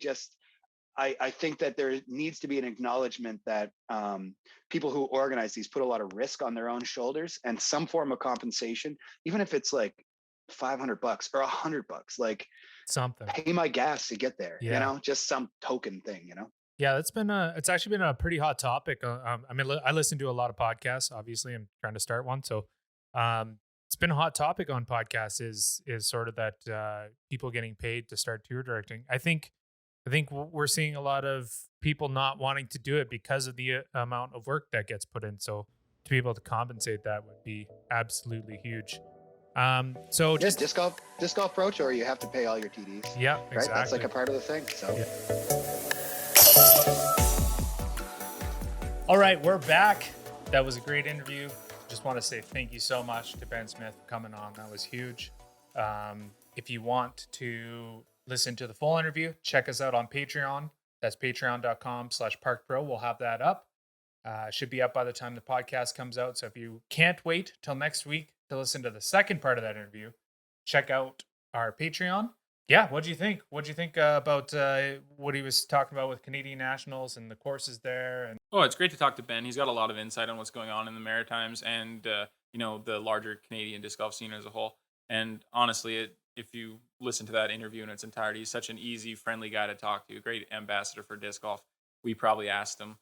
think that there needs to be an acknowledgement that people who organize these put a lot of risk on their own shoulders, and some form of compensation, even if it's like $500 or $100, like Something. pay my gas to get there, Yeah. just some token thing, Yeah, it's actually been a pretty hot topic. I mean, I listen to a lot of podcasts. Obviously, I'm trying to start one, so it's been a hot topic on podcasts. Is sort of that people getting paid to start tour directing. I think we're seeing a lot of people not wanting to do it because of the amount of work that gets put in. So to be able to compensate that would be absolutely huge. So Yeah, just disc golf pro tour, you have to pay all your TDs. yeah, Right, that's like exactly. a part of the thing. So All right, we're back. That was a great interview. Just want to say thank you so much to Ben Smith for coming on. That was huge. If you want to listen to the full interview, check us out on Patreon. That's patreon.com/parkpro. We'll have that up. Should be up by the time the podcast comes out. So if you can't wait till next week to listen to the second part of that interview, check out our Patreon. Yeah, what do you think? What do you think about what he was talking about with Canadian Nationals and the courses there? And Oh, it's great to talk to Ben. He's got a lot of insight on what's going on in the Maritimes and the larger Canadian disc golf scene as a whole. And honestly, if you listen to that interview in its entirety, he's such an easy, friendly guy to talk to. Great ambassador for disc golf. We probably asked him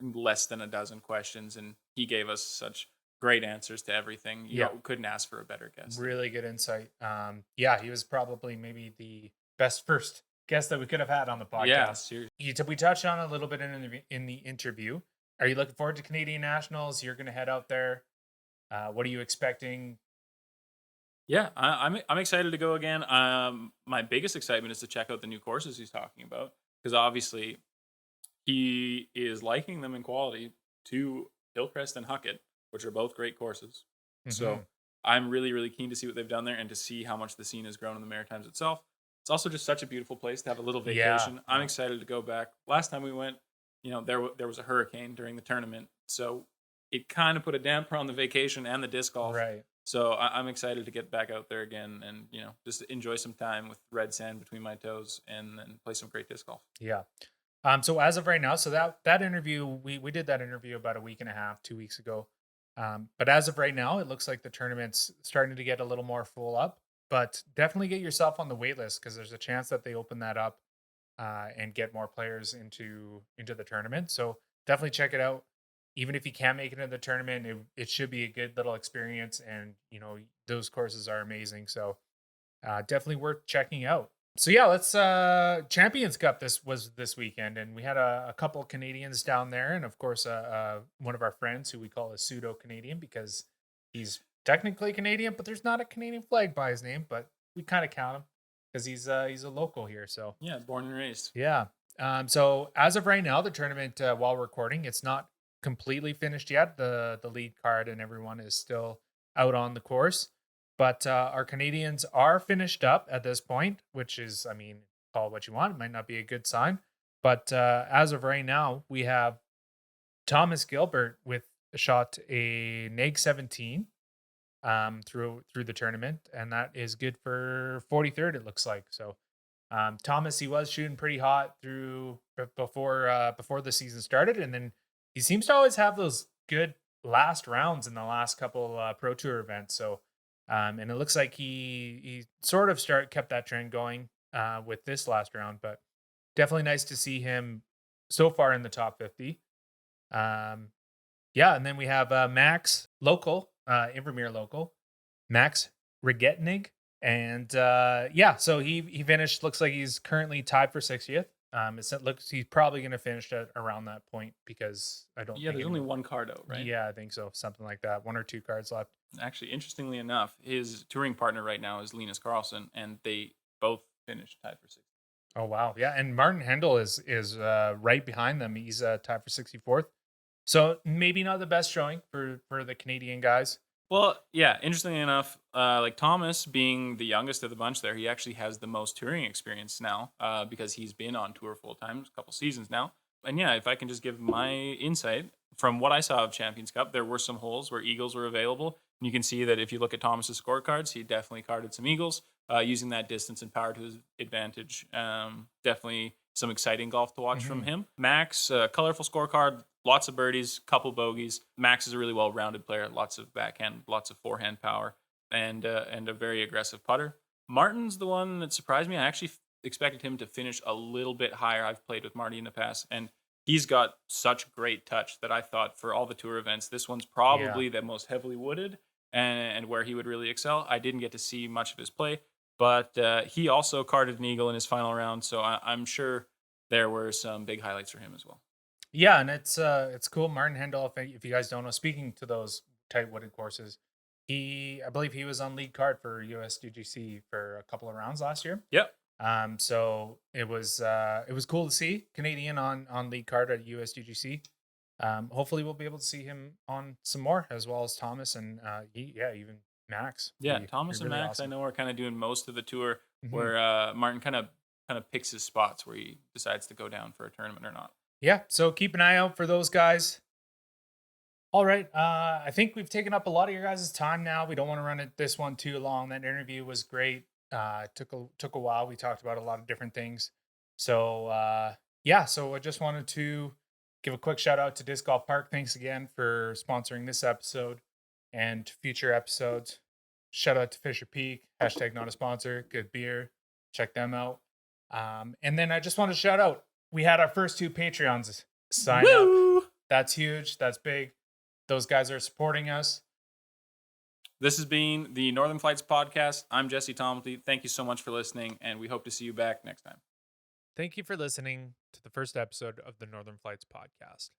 less than a dozen questions, and he gave us such great answers to everything. You couldn't ask for a better guest. Really good insight. Yeah, he was probably maybe the best first guest that we could have had on the podcast. Yeah, seriously. We touched on it a little bit in the interview. Are you looking forward to Canadian Nationals? You're going to head out there. What are you expecting? Yeah, I'm excited to go again. My biggest excitement is to check out the new courses he's talking about, because obviously he is liking them in quality to Hillcrest and Huckett, which are both great courses. Mm-hmm. So I'm really, really keen to see what they've done there and to see how much the scene has grown in the Maritimes itself. It's also just such a beautiful place to have a little vacation. Yeah. I'm excited to go back. Last time we went, there was a hurricane during the tournament, so it kind of put a damper on the vacation and the disc golf. Right. So I'm excited to get back out there again and, just enjoy some time with red sand between my toes and then play some great disc golf. Yeah. So as of right now, so that interview, we did that interview about a week and a half, 2 weeks ago. But as of right now, it looks like the tournament's starting to get a little more full up, but definitely get yourself on the wait list, because there's a chance that they open that up and get more players into the tournament. So definitely check it out. Even if you can't make it into the tournament, it should be a good little experience. And, those courses are amazing. So definitely worth checking out. So yeah, let's Champions Cup this weekend, and we had a couple Canadians down there, and of course one of our friends who we call a pseudo Canadian because he's technically Canadian, but there's not a Canadian flag by his name, but we kind of count him because he's a local here. So yeah, born and raised. Yeah. So as of right now, the tournament while recording, it's not completely finished yet. The lead card and everyone is still out on the course. But our Canadians are finished up at this point, which is, I mean, call it what you want. It might not be a good sign. But as of right now, we have Thomas Gilbert with shot a neg 17 through the tournament. And that is good for 43rd, it looks like. So Thomas, he was shooting pretty hot before the season started. And then he seems to always have those good last rounds in the last couple Pro Tour events. So and it looks like he sort of kept that trend going with this last round, but definitely nice to see him so far in the top 50. Yeah, and then we have Max local, Invermere local, Max Rigetnig. And so he finished. Looks like he's currently tied for 60th. It looks he's probably going to finish at around that point because I don't. Yeah, there's only one card out, right? Yeah, I think so. Something like that. 1 or 2 cards left. Actually, interestingly enough, his touring partner right now is Linus Karlsson, and they both finished tied for 60th. Oh wow, yeah, and Martin Hendel is right behind them. He's tied for 64th. So maybe not the best showing for the Canadian guys. Well, yeah, interestingly enough, like Thomas being the youngest of the bunch there, he actually has the most touring experience now because he's been on tour full time, a couple seasons now. And yeah, if I can just give my insight from what I saw of Champions Cup, there were some holes where eagles were available. And you can see that if you look at Thomas's scorecards, he definitely carded some eagles using that distance and power to his advantage. Definitely some exciting golf to watch from him. Max, colorful scorecard, lots of birdies, couple bogeys. Max is a really well-rounded player, lots of backhand, lots of forehand power, and a very aggressive putter. Martin's the one that surprised me. I actually expected him to finish a little bit higher. I've played with Marty in the past, and he's got such great touch that I thought for all the tour events, this one's probably the most heavily wooded and where he would really excel. I didn't get to see much of his play, but he also carded an eagle in his final round, so I'm sure there were some big highlights for him as well. Yeah, and it's cool. Martin Hendel, if you guys don't know, speaking to those tight wooded courses, I believe he was on lead card for USDGC for a couple of rounds last year. Yep. So it was cool to see Canadian on lead card at USDGC. Hopefully we'll be able to see him on some more, as well as Thomas and even Max. Yeah, Thomas and Max, awesome. I know are kind of doing most of the tour, where Martin kind of picks his spots where he decides to go down for a tournament or not. Yeah, so keep an eye out for those guys. All right, I think we've taken up a lot of your guys' time now. We don't want to run this one too long. That interview was great. Took a while. We talked about a lot of different things. So so I just wanted to give a quick shout out to DiscGolfPark. Thanks again for sponsoring this episode and future episodes. Shout out to Fisher Peak, # not a sponsor, good beer. Check them out. And then I just want to shout out, we had our first 2 Patreons sign up. That's huge. That's big. Those guys are supporting us. This has been the Northern Flights podcast. I'm Jesse Tomlty. Thank you so much for listening, and we hope to see you back next time. Thank you for listening to the first episode of the Northern Flights podcast.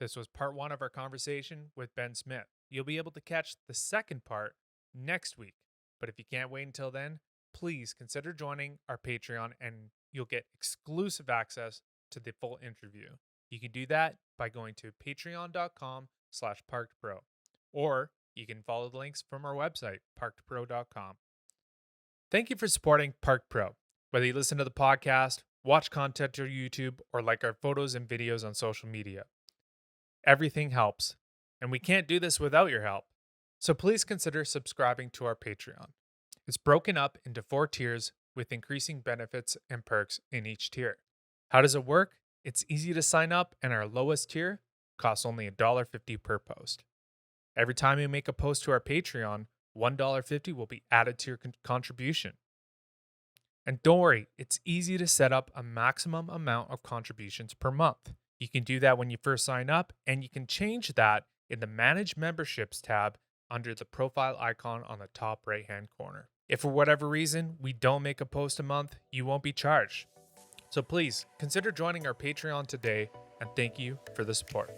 This was part 1 of our conversation with Ben Smith. You'll be able to catch the second part next week. But if you can't wait until then, please consider joining our Patreon and you'll get exclusive access to the full interview. You can do that by going to patreon.com/parkedpro, or you can follow the links from our website, parkedpro.com. Thank you for supporting Parked Pro. Whether you listen to the podcast, watch content on YouTube, or like our photos and videos on social media, everything helps, and we can't do this without your help. So please consider subscribing to our Patreon. It's broken up into 4 tiers with increasing benefits and perks in each tier. How does it work? It's easy to sign up, and our lowest tier costs only $1.50 per post. Every time you make a post to our Patreon, $1.50 will be added to your contribution. And don't worry, it's easy to set up a maximum amount of contributions per month. You can do that when you first sign up, and you can change that in the Manage Memberships tab under the profile icon on the top right-hand corner. If for whatever reason we don't make a post a month, you won't be charged. So please consider joining our Patreon today, and thank you for the support.